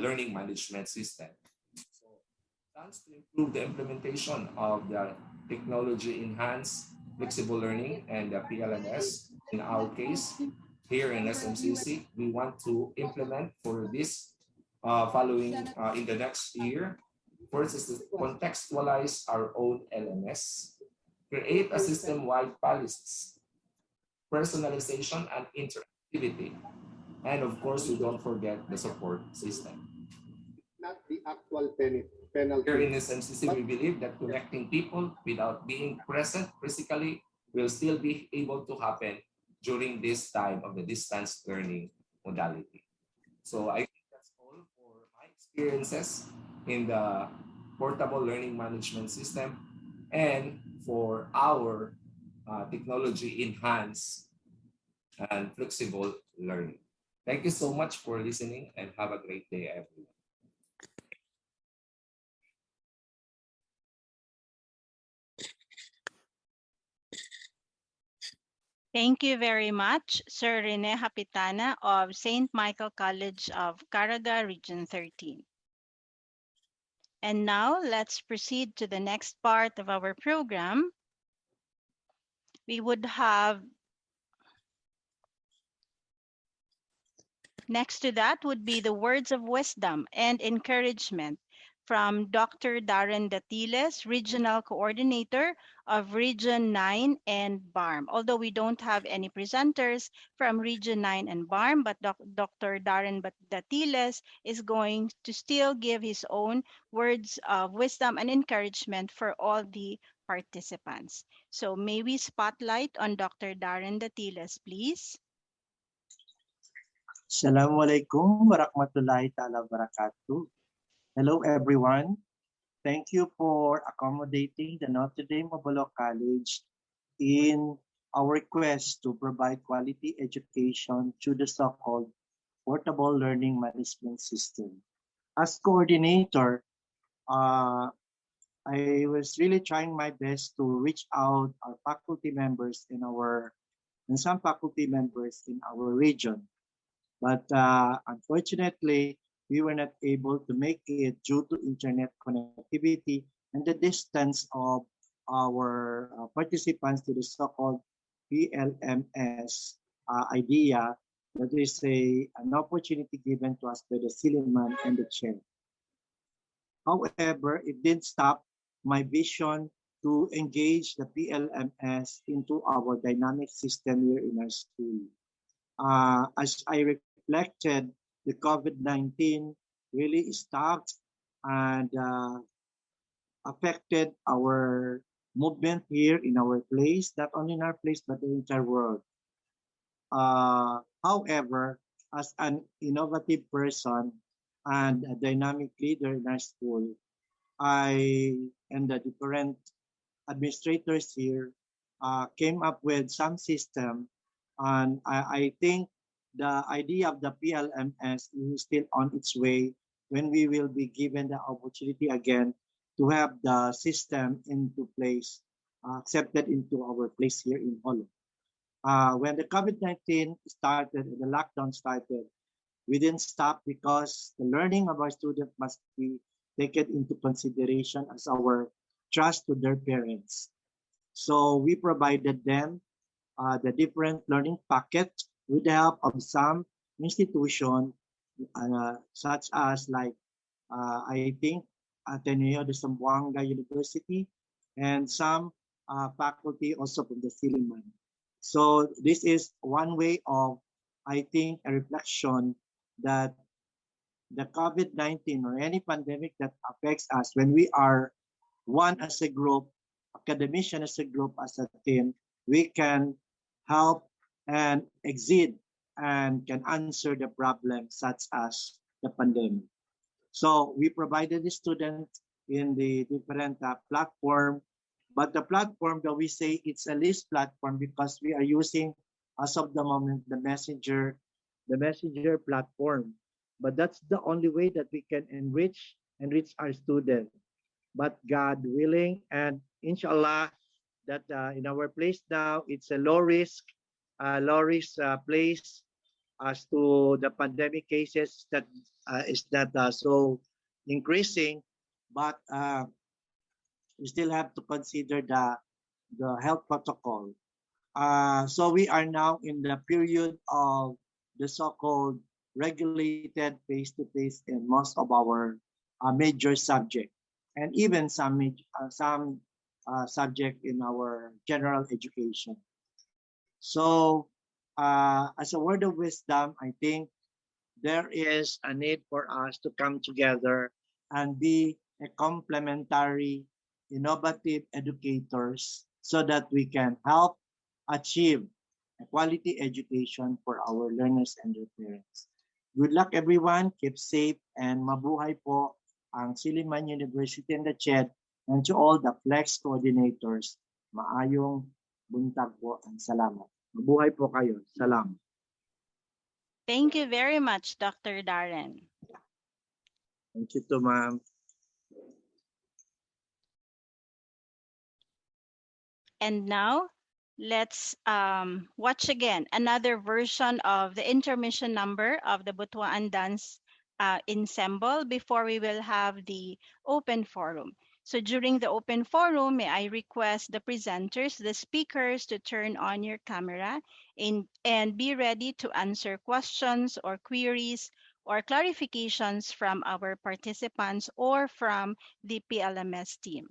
learning management system. So plans to improve the implementation of the technology enhanced flexible learning and the PLMS. In our case, here in SMCC, we want to implement for this following in the next year. First is to contextualize our own LMS, create a system-wide policies, personalization and interactivity, and of course, we don't forget the support system. Not the actual Here in penalty. SMCC, we believe that connecting people without being present physically will still be able to happen during this time of the distance learning modality. So I think that's all for my experiences in the portable learning management system and for our technology enhanced and flexible learning. Thank you so much for listening and have a great day, everyone. Thank you very much, Sir Rene Hapitana of St. Michael College of Caraga, Region 13. And now let's proceed to the next part of our program. We would have next to that would be the words of wisdom and encouragement from Dr. Darren Datiles, Regional Coordinator of Region 9 and BARM. Although we don't have any presenters from Region 9 and BARM, but Dr. Darren Datiles is going to still give his own words of wisdom and encouragement for all the participants. So may we spotlight on Dr. Darren Datiles, please. Assalamualaikum warahmatullahi ta'ala wabarakatuh. Hello everyone. Thank you for accommodating the Notre Dame of Bacolod College in our request to provide quality education through the so-called Portable Learning Management System. As coordinator, I was really trying my best to reach out our faculty members and some faculty members in our region. But unfortunately, we were not able to make it due to internet connectivity and the distance of our participants to the so-called PLMS idea that is an opportunity given to us by the Silliman and the chair. However, it didn't stop my vision to engage the PLMS into our dynamic system here in our school. As I reflected, the COVID-19 really stopped and affected our movement here in our place, not only in our place, but the entire world. However, as an innovative person and a dynamic leader in our school, I and the different administrators here came up with some system, and I think the idea of the PLMS is still on its way when we will be given the opportunity again to have the system into place, accepted into our place here in Holo. When the COVID-19 started, the lockdown started, we didn't stop because the learning of our students must be taken into consideration as our trust to their parents. So we provided them the different learning packet with the help of some institution such as like I think Ateneo de Zamboanga University and some faculty also from the Silliman. So this is one way of, I think, a reflection that the COVID-19 or any pandemic that affects us, when we are one as a group, academician as a group, as a team, we can help and exceed and can answer the problems such as the pandemic. So we provided the students in the different platform, but the platform that we say it's a list platform because we are using as of the moment the messenger platform. But that's the only way that we can enrich our students. But God willing and inshallah that in our place now it's a low risk place as to the pandemic cases that is not so increasing, but we still have to consider the health protocol. So we are now in the period of the so-called regulated face-to-face in most of our major subject, and even some subject in our general education. So as a word of wisdom, I think there is a need for us to come together and be a complementary, innovative educators so that we can help achieve a quality education for our learners and their parents. Good luck everyone, keep safe, and mabuhay po ang Silliman University and the CHED, and to all the flex coordinators, maayong buntag po ang salamat. Mabuhay po kayo. Salamat. Thank you very much, Dr. Darren. Thank you too, ma'am. And now, let's watch again another version of the intermission number of the Butuan Dance Ensemble before we will have the open forum. So during the open forum, may I request the presenters, the speakers, to turn on your camera and be ready to answer questions or queries or clarifications from our participants or from the PLMS team.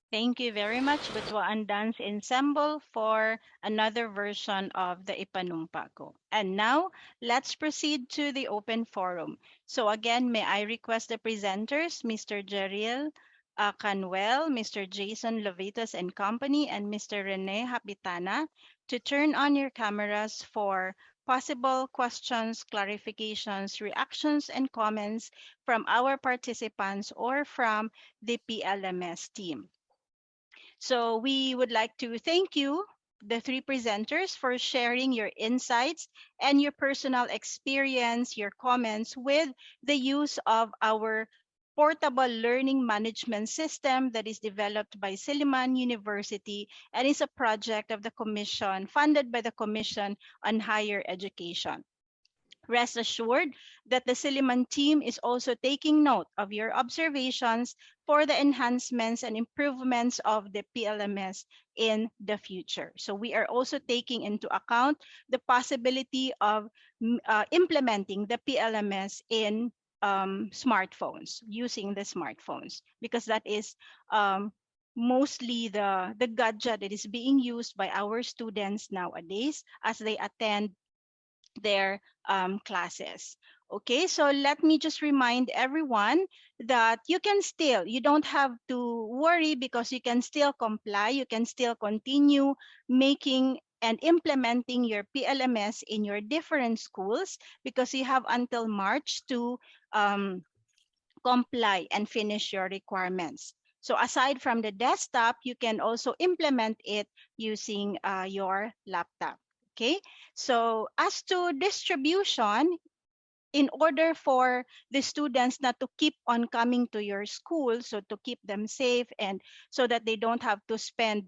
Thank you very much, Butuan Dance Ensemble, for another version of the Ipanumpago. And now, let's proceed to the open forum. So again, may I request the presenters, Mr. Jeriel Canwell, Mr. Jason Lovitas and Company, and Mr. Rene Hapitana, to turn on your cameras for possible questions, clarifications, reactions, and comments from our participants or from the PLMS team. So we would like to thank you, the three presenters, for sharing your insights and your personal experience, your comments with the use of our portable learning management system that is developed by Silliman University and is a project of the Commission, funded by the Commission on Higher Education. Rest assured that the Silliman team is also taking note of your observations for the enhancements and improvements of the PLMS in the future. So we are also taking into account the possibility of implementing the PLMS in smartphones, using the smartphones, because that is mostly the gadget that is being used by our students nowadays as they attend their classes. Okay, so let me just remind everyone that you don't have to worry because you can still comply, you can still continue making and implementing your PLMS in your different schools because you have until March to um, comply and finish your requirements. So aside from the desktop, you can also implement it using your laptop. Okay, so as to distribution, in order for the students not to keep on coming to your school, so to keep them safe and so that they don't have to spend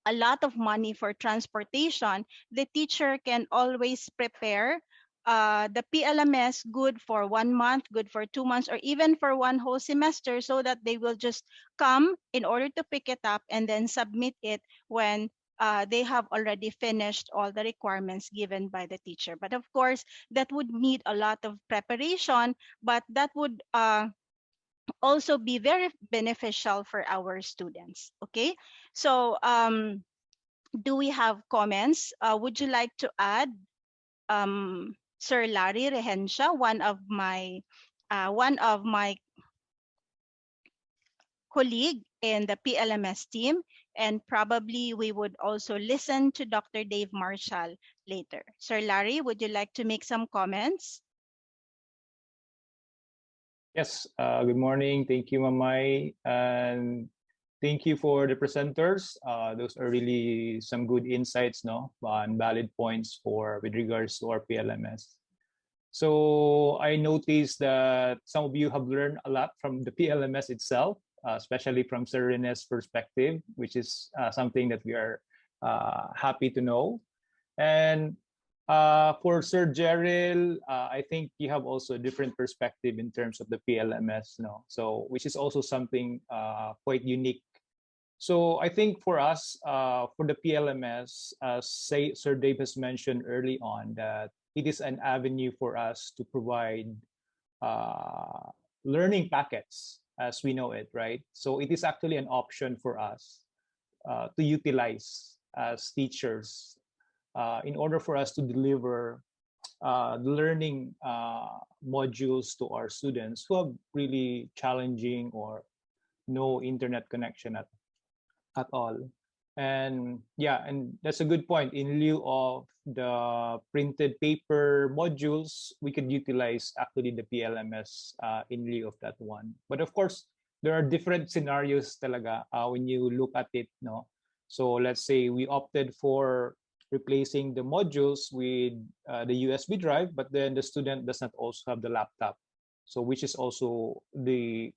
a lot of money for transportation, the teacher can always prepare the PLMS good for 1 month, good for 2 months, or even for one whole semester so that they will just come in order to pick it up and then submit it when they have already finished all the requirements given by the teacher. But of course, that would need a lot of preparation, but that would also be very beneficial for our students. Okay, so do we have comments? Would you like to add, Sir Larry Rehencia, one of my colleague in the PLMS team, and probably we would also listen to Dr. Dave Marshall later. Sir Larry, would you like to make some comments? Yes, good morning. Thank you, Mamay. And thank you for the presenters. Those are really some good insights, no, and valid points for with regards to our PLMS. So I noticed that some of you have learned a lot from the PLMS itself, especially from Sir Rene's perspective, which is something that we are happy to know. And for Sir Jeril, I think you have also a different perspective in terms of the PLMS, no? So which is also something quite unique. So I think for us, for the PLMS, Sir Dave has mentioned early on that it is an avenue for us to provide uh, learning packets as we know it, right? So it is actually an option for us to utilize as teachers in order for us to deliver the learning modules to our students who have really challenging or no internet connection at all. And yeah, and that's a good point. In lieu of the printed paper modules, we could utilize actually the PLMS in lieu of that one. But of course, there are different scenarios talaga when you look at it, no? So let's say we opted for replacing the modules with the USB drive, but then the student does not also have the laptop. So which is also the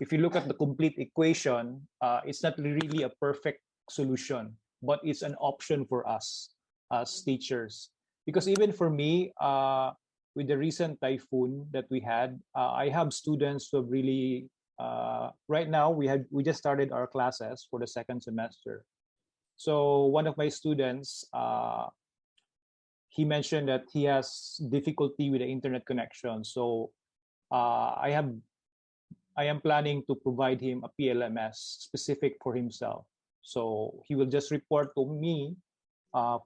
if you look at the complete equation, it's not really a perfect solution, but it's an option for us as teachers. Because even for me, with the recent typhoon that we had, I have students who have really right now we just started our classes for the second semester. So one of my students, he mentioned that he has difficulty with the internet connection. So I am planning to provide him a PLMS specific for himself. So he will just report to me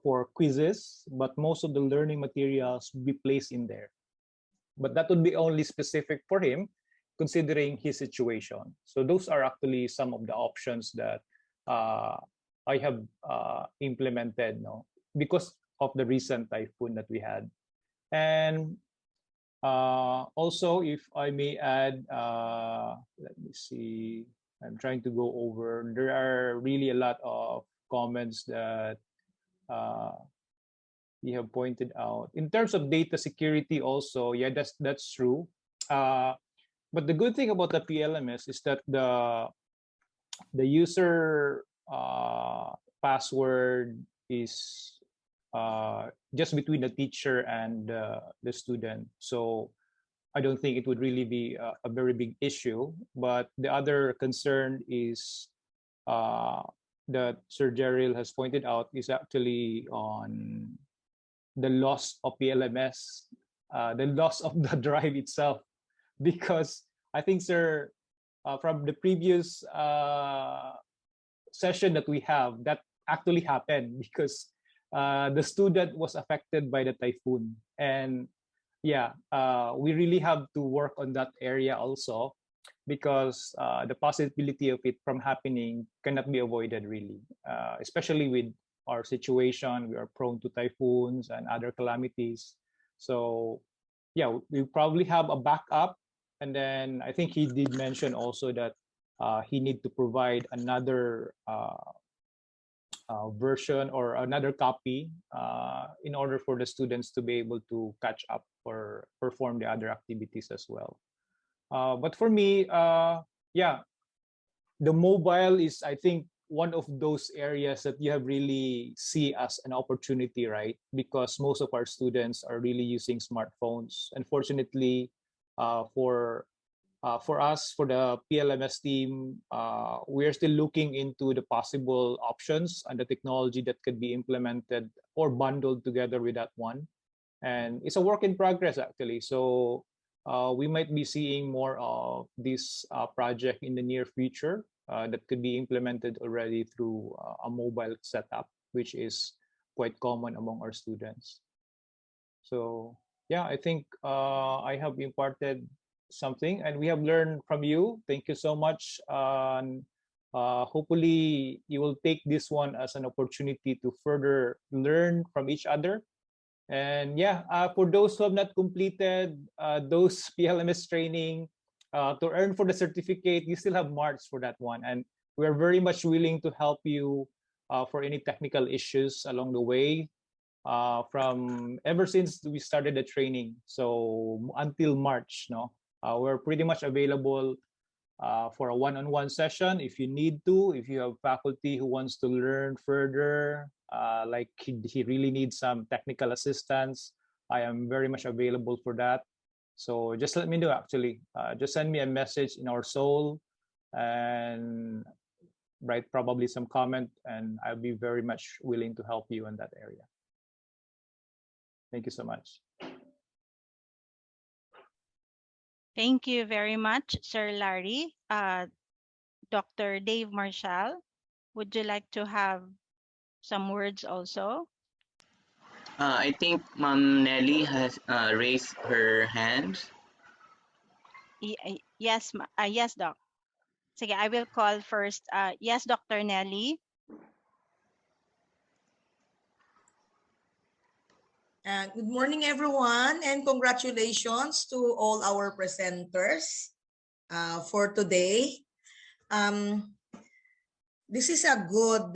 for quizzes, but most of the learning materials will be placed in there. But that would be only specific for him, considering his situation. So those are actually some of the options that I have implemented, no, because of the recent typhoon that we had. And also, if I may add, let me see. I'm trying to go over. There are really a lot of comments that uh, you have pointed out. In terms of data security, also, yeah, that's true. But the good thing about the PLMS is that the user password is just between the teacher and the student. So I don't think it would really be a very big issue. But the other concern is uh, that Sir Jeril has pointed out is actually on the loss of PLMS, the loss of the drive itself, because I think, Sir, from the previous session that we have, that actually happened because the student was affected by the typhoon. And yeah, we really have to work on that area also because the possibility of it from happening cannot be avoided really, especially with our situation. We are prone to typhoons and other calamities. So yeah, we probably have a backup. And then I think he did mention also that he need to provide another version or another copy in order for the students to be able to catch up or perform the other activities as well. But for me, yeah, the mobile is, I think, one of those areas that you have really see as an opportunity, right? Because most of our students are really using smartphones. Unfortunately, for us, for the PLMS team, we are still looking into the possible options and the technology that could be implemented or bundled together with that one. And it's a work in progress, actually. So we might be seeing more of this project in the near future that could be implemented already through a mobile setup, which is quite common among our students. So yeah, I think I have imparted something, and we have learned from you. Thank you so much. Hopefully, you will take this one as an opportunity to further learn from each other. And yeah, for those who have not completed those PLMS training to earn for the certificate, you still have March for that one. And we are very much willing to help you for any technical issues along the way from ever since we started the training. So until March, no, we're pretty much available for a one-on-one session if you need to. If you have faculty who wants to learn further, like he really needs some technical assistance, I am very much available for that. So just let me know. Actually, just send me a message in our soul and write probably some comment, and I'll be very much willing to help you in that area. Thank you so much. Thank you very much, Sir Larry. Dr. Dave Marshall, would you like to have some words also? I think Ma'am Nelly has raised her hand. Yes, yes, Doc. Sige, I will call first. Yes, Dr. Nelly. Good morning, everyone, and congratulations to all our presenters for today. This is a good,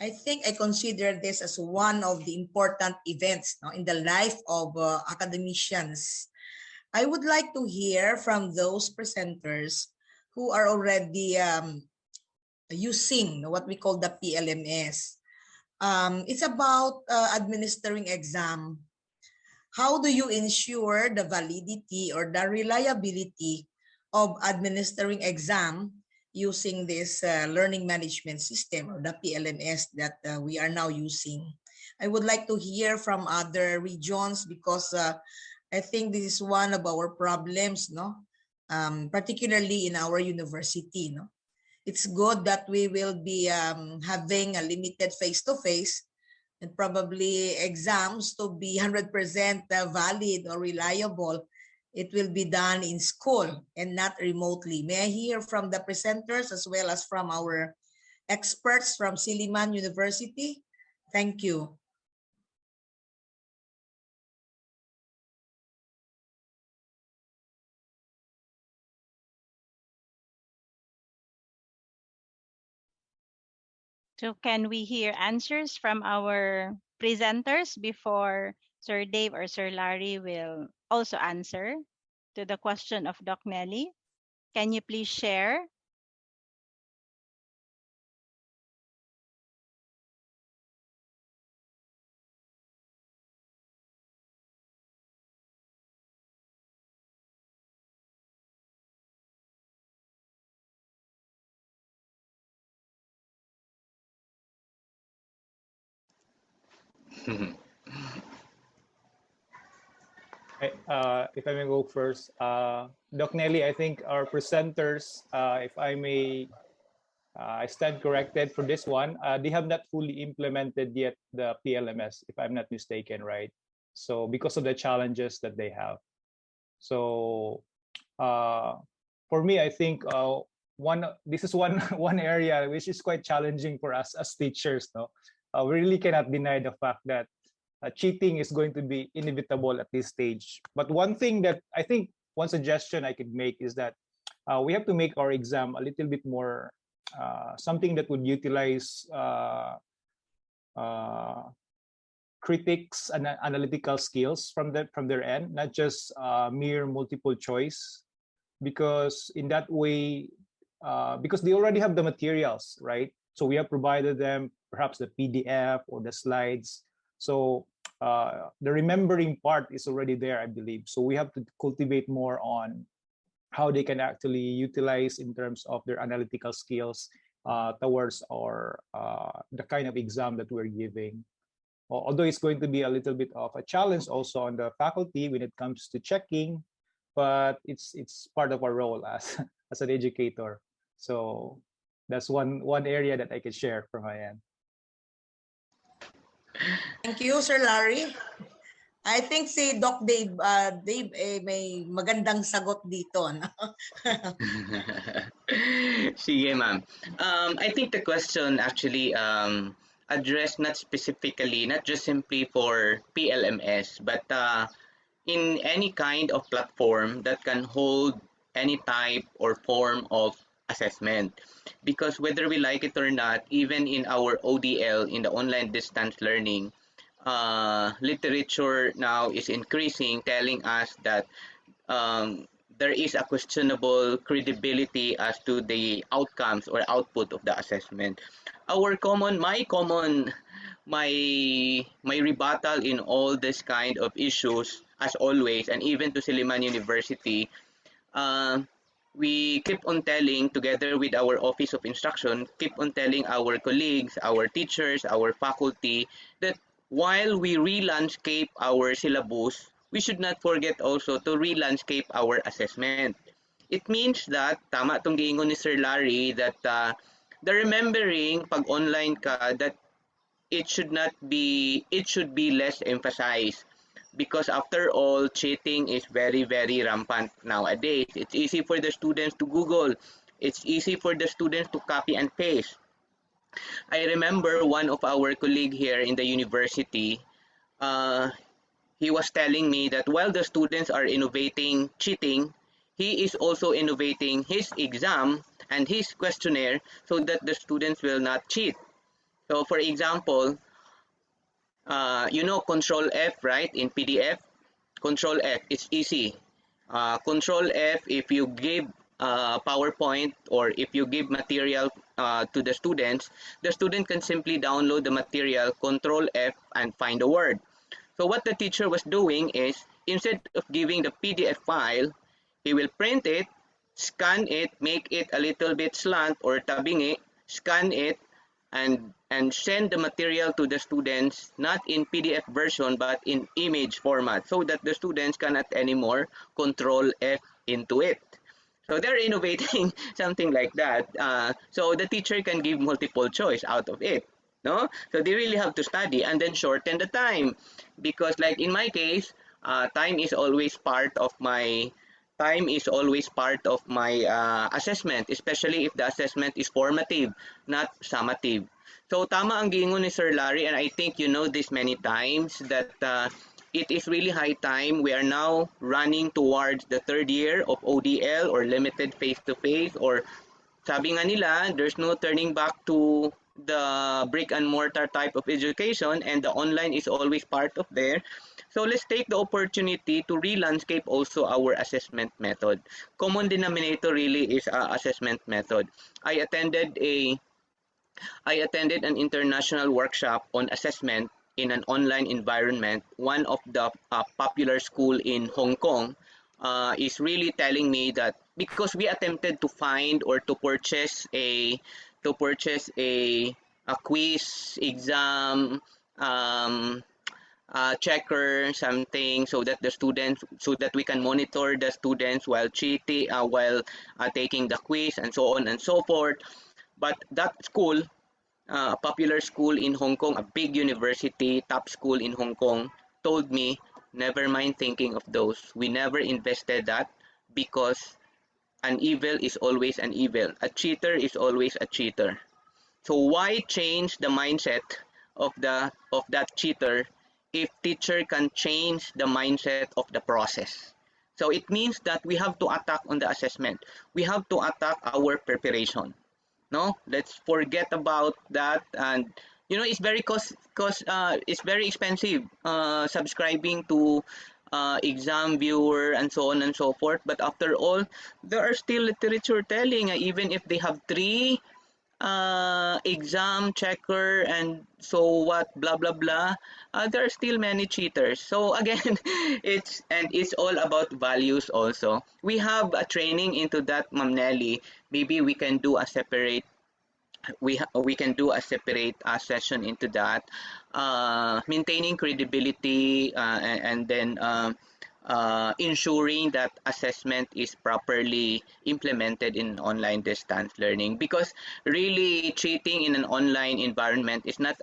I think I consider this as one of the important events in the life of academicians. I would like to hear from those presenters who are already using what we call the PLMS. It's about administering exam. How do you ensure the validity or the reliability of administering exam using this learning management system or the PLMS that we are now using? I would like to hear from other regions because I think this is one of our problems, particularly in our university. It's good that we will be having a limited face-to-face and probably exams to be 100% valid or reliable. It will be done in school and not remotely. May I hear from the presenters as well as from our experts from Silliman University? Thank you. So can we hear answers from our presenters before Sir Dave or Sir Larry will also answer to the question of Doc Nelly? Can you please share? If I may go first, Doc Nelly, I think our presenters, if I may, I stand corrected for this one. They have not fully implemented yet the PLMS, if I'm not mistaken, right? So because of the challenges that they have. So for me, I think this is one one area which is quite challenging for us as teachers. No, we really cannot deny the fact that cheating is going to be inevitable at this stage. But one thing that I think, one suggestion I could make is that we have to make our exam a little bit more something that would utilize critics and analytical skills from their end, not just mere multiple choice, because in that way, because they already have the materials, right? So we have provided them perhaps the PDF or the slides. So the remembering part is already there, I believe. So we have to cultivate more on how they can actually utilize in terms of their analytical skills towards our the kind of exam that we're giving. Although it's going to be a little bit of a challenge also on the faculty when it comes to checking, but it's part of our role as as an educator. So that's one area that I can share from my end. Thank you, Sir Larry. I think si Doc Dave, Dave may magandang sagot dito. No? Sige, ma'am. I think the question actually addressed not specifically, not just simply for PLMS, but in any kind of platform that can hold any type or form of assessment. Because whether we like it or not, even in our ODL, in the online distance learning, literature now is increasing, telling us that there is a questionable credibility as to the outcomes or output of the assessment. My rebuttal in all this kind of issues, as always, and even to Silliman University, uh, we keep on telling, together with our Office of Instruction, keep on telling our colleagues, our teachers, our faculty, that while we re-landscape our syllabus, we should not forget also to re-landscape our assessment. It means that, tama itong giingon ni Sir Larry, that the remembering pag online ka, that it should be less emphasized, because after all, cheating is very rampant nowadays. It's easy for the students to Google, it's easy for the students to copy and paste. I remember one of our colleague here in the university, uh, he was telling me that while the students are innovating cheating, he is also innovating his exam and his questionnaire so that the students will not cheat. So for example, you know Control F, right? In PDF, Control F, it's easy. Control F, if you give PowerPoint or if you give material to the student can simply download the material, Control F, and find the word. So what the teacher was doing is, instead of giving the PDF file, he will print it, scan it, make it a little bit slant or tabingi, scan it, and send the material to the students not in PDF version but in image format, so that the students cannot anymore control F into it. So they're innovating something like that. So the teacher can give multiple choice out of it. No, so they really have to study and then shorten the time, because like in my case, time is always part of my assessment, especially if the assessment is formative, not summative. So tama ang giingon ni Sir Larry, and I think you know this many times, that it is really high time. We are now running towards the third year of ODL, or limited face-to-face, or sabi nga nila, there's no turning back to the brick and mortar type of education, and the online is always part of there. So let's take the opportunity to re-landscape also our assessment method. Common denominator really is assessment method. I attended an international workshop on assessment in an online environment. One of the popular school in Hong Kong is really telling me that, because we attempted to find or to purchase a quiz exam, um, checker, something, so that we can monitor the students while cheating, while taking the quiz, and so on and so forth. But that school, a popular school in Hong Kong, a big university, top school in Hong Kong, told me, never mind thinking of those. We never invested that, because an evil is always an evil. A cheater is always a cheater. So why change the mindset of that cheater if teacher can change the mindset of the process? So it means that we have to attack on the assessment. We have to attack our preparation. No, let's forget about that. And it's very it's very expensive subscribing to exam viewer and so on and so forth. But after all, there are still literature telling, even if they have three exam checker and so what, blah blah blah, there are still many cheaters. So again, it's all about values. Also, we have a training into that, Ma'am Nelly. Maybe we can do a separate session into that, maintaining credibility, and then ensuring that assessment is properly implemented in online distance learning. Because really, cheating in an online environment is not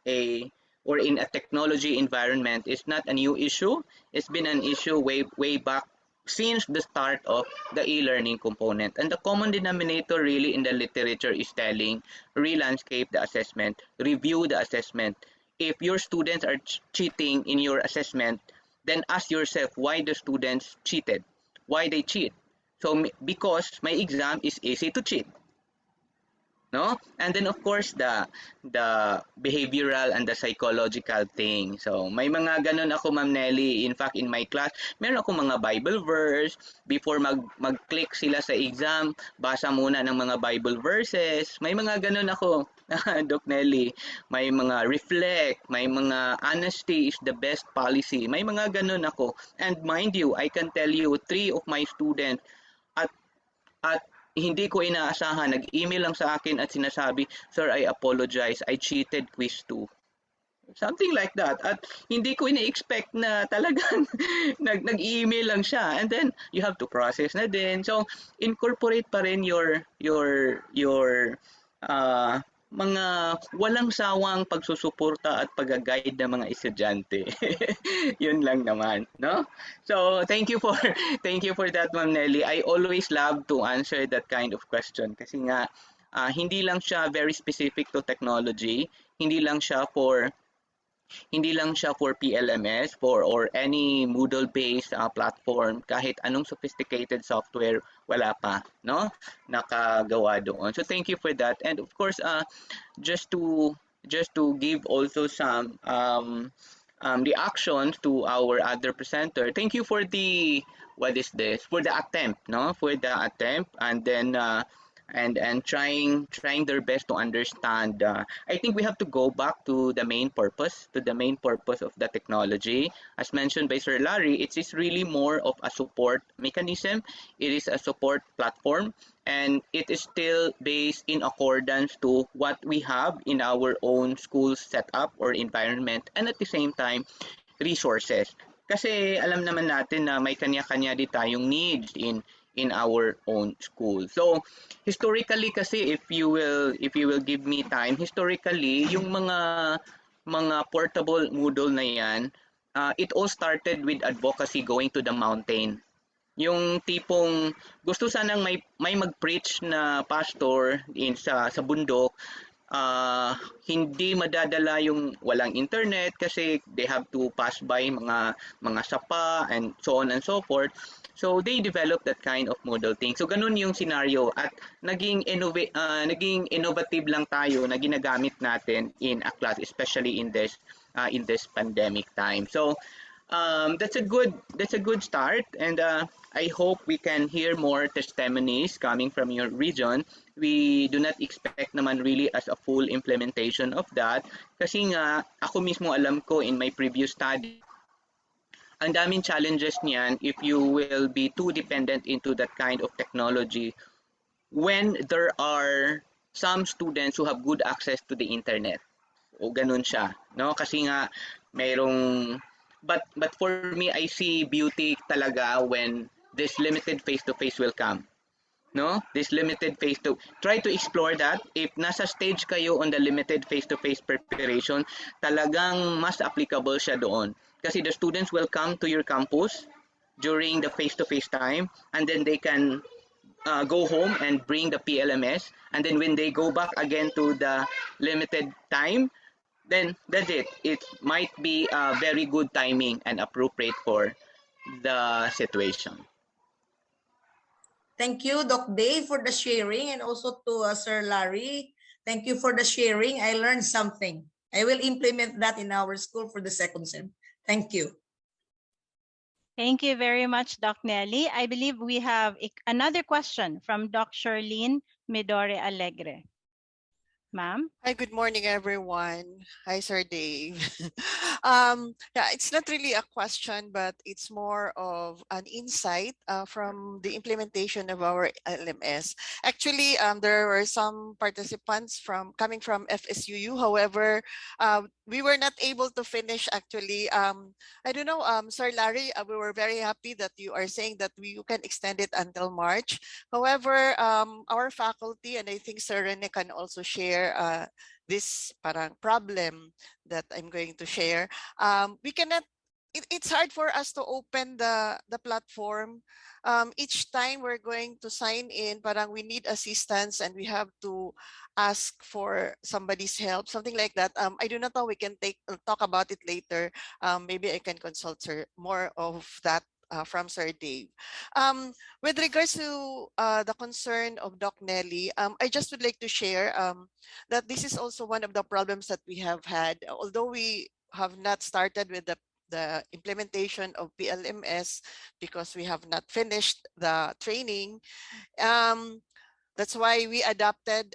a or in a technology environment is not a new issue. It's been an issue way back since the start of the e-learning component. And the common denominator really in the literature is telling re-landscape the assessment, review the assessment. If your students are cheating in your assessment, then ask yourself why the students cheated, why they cheat. So because my exam is easy to cheat, no? And then of course the behavioral and the psychological thing. So may mga ganun ako, Ma'am Nelly. In fact, in my class, meron ako mga Bible verse. Before mag-click sila sa exam, basa muna ng mga Bible verses. May mga ganun ako, Doc Nelly. May mga reflect, may mga honesty is the best policy. May mga ganun ako. And mind you, I can tell you, 3 of my students at at hindi ko inaasahan, nag-email lang sa akin at sinasabi, "Sir, I apologize. I cheated quiz 2." Something like that. At hindi ko ini-expect na talagang nag-email lang siya. And then you have to process na din. So incorporate pa rin your mga walang sawang pagsusuporta at pag-guide ng mga estudyante. Yun lang naman, no? So thank you for that, Ma'am Nelly. I always love to answer that kind of question kasi nga hindi lang siya very specific to technology, hindi lang siya for PLMS or any Moodle-based platform. Kahit anong sophisticated software, wala pa, no? Nakagawa doon. So thank you for that. And of course, just to give also some reactions to our other presenter. Thank you for the what is this? For the attempt, no? For the attempt, and then and trying their best to understand. I think we have to go back to the main purpose, of the technology. As mentioned by Sir Larry, it is really more of a support mechanism. It is a support platform, and it is still based in accordance to what we have in our own school setup or environment, and at the same time, resources. Kasi alam naman natin na may kanya-kanya din tayong needs in our own school. So historically kasi if you will give me time, historically yung mga portable Moodle na yan, it all started with advocacy going to the mountain. Yung tipong gusto sanang may mag-preach na pastor sa bundok, hindi madadala yung walang internet kasi they have to pass by mga sapa and so on and so forth. So they developed that kind of model thing. So ganun yung scenario at naging innovative lang tayo na ginagamit natin in a class, especially in this pandemic time. So that's a good start, and I hope we can hear more testimonies coming from your region. We do not expect naman really as a full implementation of that kasi nga ako mismo alam ko in my previous study ang daming challenges niyan if you will be too dependent into that kind of technology when there are some students who have good access to the internet. O ganun siya, no? Kasi nga mayroong but for me I see beauty talaga when this limited face to face will come. No? This limited face to try to explore that. If nasa stage kayo on the limited face to face preparation, talagang mas applicable siya doon. Kasi the students will come to your campus during the face to face time, and then they can go home and bring the PLMS, and then when they go back again to the limited time, then that's it. It might be very good timing and appropriate for the situation. Thank you, Doc Dave, for the sharing, and also to Sir Larry. Thank you for the sharing. I learned something. I will implement that in our school for the second sem. Thank you. Thank you very much, Doc Nelly. I believe we have another question from Doc Charlene Midore Alegre. Ma'am? Hi, good morning, everyone. Hi, Sir Dave. Yeah, it's not really a question, but it's more of an insight from the implementation of our LMS. Actually, there were some participants coming from FSUU. However, we were not able to finish actually. I don't know, Sir Larry, we were very happy that you are saying that you can extend it until March. However, our faculty, and I think Sir Rene can also share, for this parang problem that I'm going to share. We cannot. It's hard for us to open the platform. Each time we're going to sign in, parang we need assistance and we have to ask for somebody's help, something like that. I do not know. We can talk about it later. Maybe I can consult Sir more of that from Sir Dave. With regards to the concern of Doc Nelly, I just would like to share that this is also one of the problems that we have had. Although we have not started with the implementation of PLMS because we have not finished the training. That's why we adopted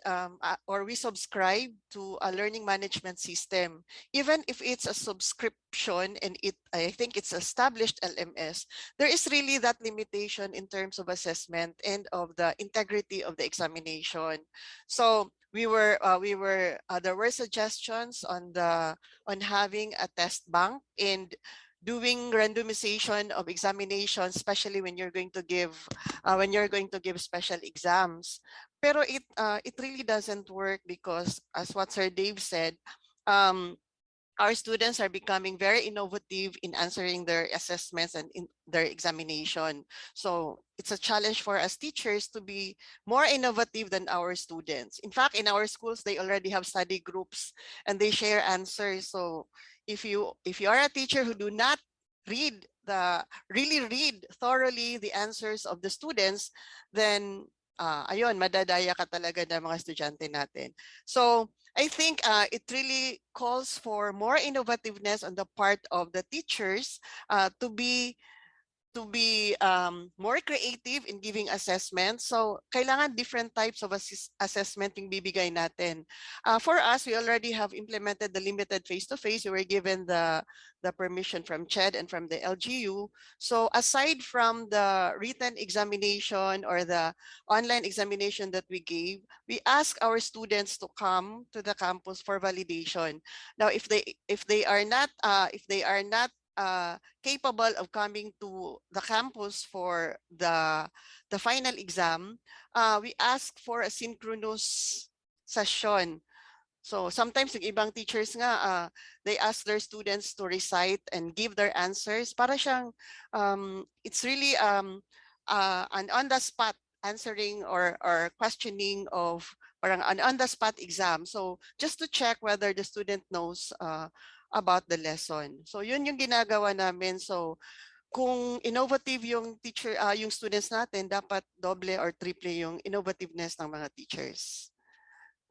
or we subscribe to a learning management system. Even if it's a subscription and I think it's established LMS, there is really that limitation in terms of assessment and of the integrity of the examination. So there were suggestions on having a test bank and doing randomization of examinations, especially when you're going to give special exams. Pero it really doesn't work because, as what Sir Dave said, our students are becoming very innovative in answering their assessments and in their examination. So it's a challenge for us teachers to be more innovative than our students. In fact, in our schools, they already have study groups and they share answers. So if you are a teacher who do not really read thoroughly the answers of the students, then ayun, madadaya ka talaga ng mga estudyante natin. So I think it really calls for more innovativeness on the part of the teachers to be more creative in giving assessments. So kailangan different types of assessment yung bibigay natin. For us, we already have implemented the limited face-to-face. We were given the permission from CHED and from the LGU. So aside from the written examination or the online examination that we gave, we ask our students to come to the campus for validation. Now, if they are not capable of coming to the campus for the final exam, we ask for a synchronous session. So sometimes yung ibang teachers nga, they ask their students to recite and give their answers. Para siyang, it's really an on-the-spot answering or questioning of parang an on-the-spot exam. So just to check whether the student knows about the lesson. So yun yung ginagawa namin. So kung innovative yung yung students natin, dapat doble or triple yung innovativeness ng mga teachers.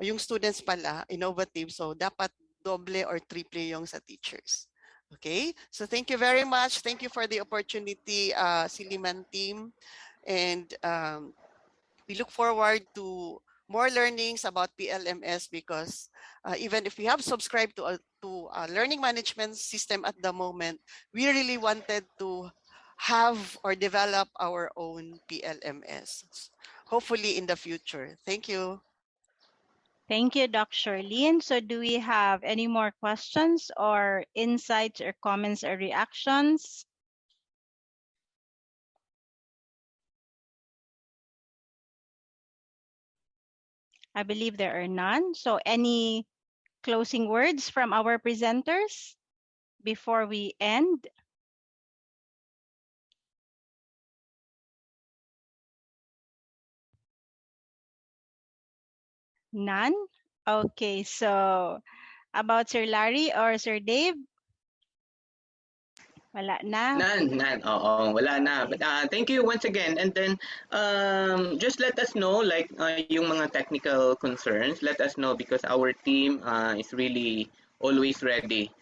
Yung students pala, innovative, so dapat doble or triple yung sa teachers. Okay, so thank you very much. Thank you for the opportunity, Siliman team. And we look forward to more learnings about PLMS because even if we have subscribed to a learning management system at the moment, we really wanted to have or develop our own PLMS, hopefully in the future. Thank you. Thank you, Dr. Lin. So do we have any more questions or insights or comments or reactions? I believe there are none. So any closing words from our presenters before we end? None? Okay, so about Sir Larry or Sir Dave? Wala na. None. Oo, wala na. But thank you once again. And then just let us know like yung mga technical concerns. Let us know because our team is really always ready.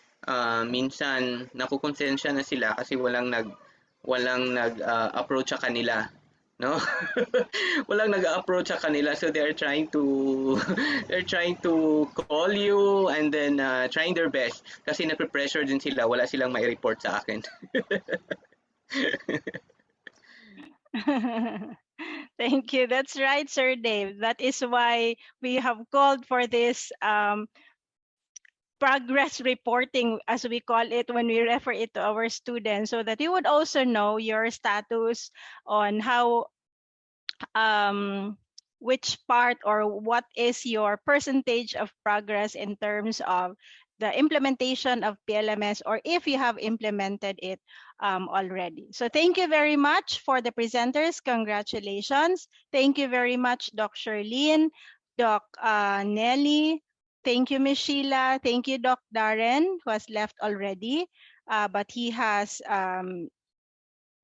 Minsan nakukonsensya na sila kasi walang nag approach sa kanila, no? Walang nag-approach sa kanila, so they're trying to they're trying to call you and then trying their best kasi nape-pressure din sila, wala silang mai-report sa akin. Thank you. That's right, Sir Dave. That is why we have called for this progress reporting, as we call it, when we refer it to our students, so that you would also know your status on how which part or what is your percentage of progress in terms of the implementation of PLMS, or if you have implemented it already. So thank you very much for the presenters. Congratulations. Thank you very much, Doc Sherlyn, Doc Nelly. Thank you, Ms. Sheila. Thank you, Doc Darren, who has left already, but he has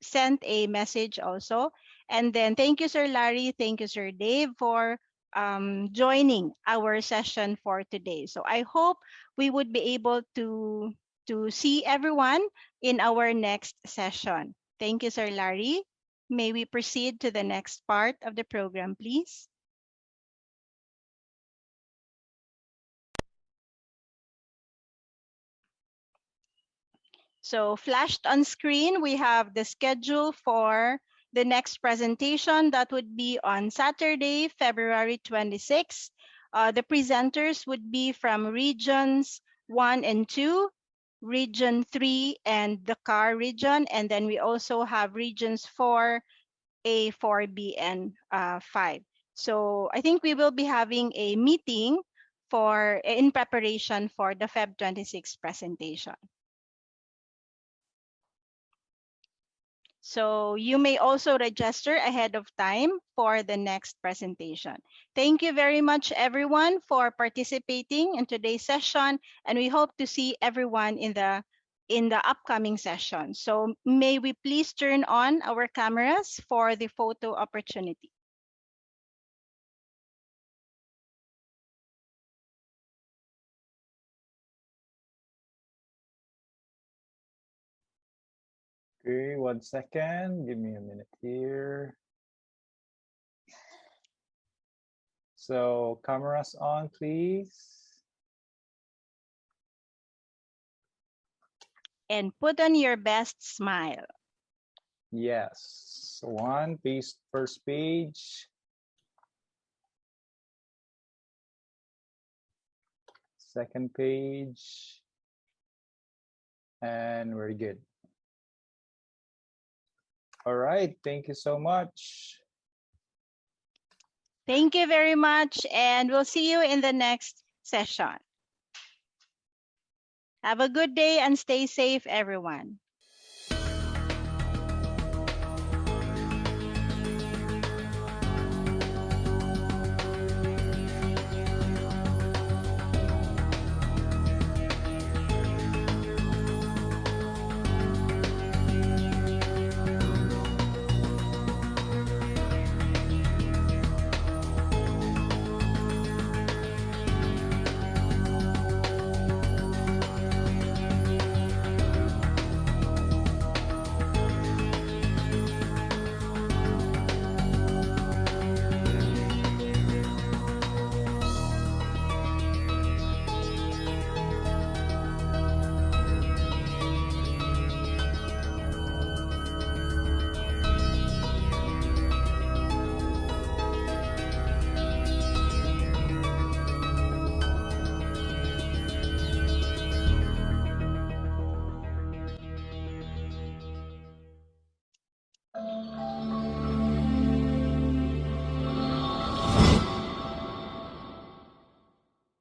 sent a message also. And then thank you, Sir Larry. Thank you, Sir Dave, for joining our session for today. So I hope we would be able to see everyone in our next session. Thank you, Sir Larry. May we proceed to the next part of the program, please? So flashed on screen, we have the schedule for the next presentation. That would be on Saturday, February 26. The presenters would be from regions 1 and 2, region 3, and the CAR region. And then we also have regions 4A, 4B, and 5. So I think we will be having a meeting in preparation for the Feb 26 presentation. So you may also register ahead of time for the next presentation. Thank you very much, everyone, for participating in today's session, and we hope to see everyone in the upcoming session. So may we please turn on our cameras for the photo opportunity. Okay, 1 second. Give me a minute here. So cameras on, please. And put on your best smile. Yes. One, please, first page. Second page. And we're good. All right, thank you so much. Thank you very much, and we'll see you in the next session. Have a good day and stay safe, everyone.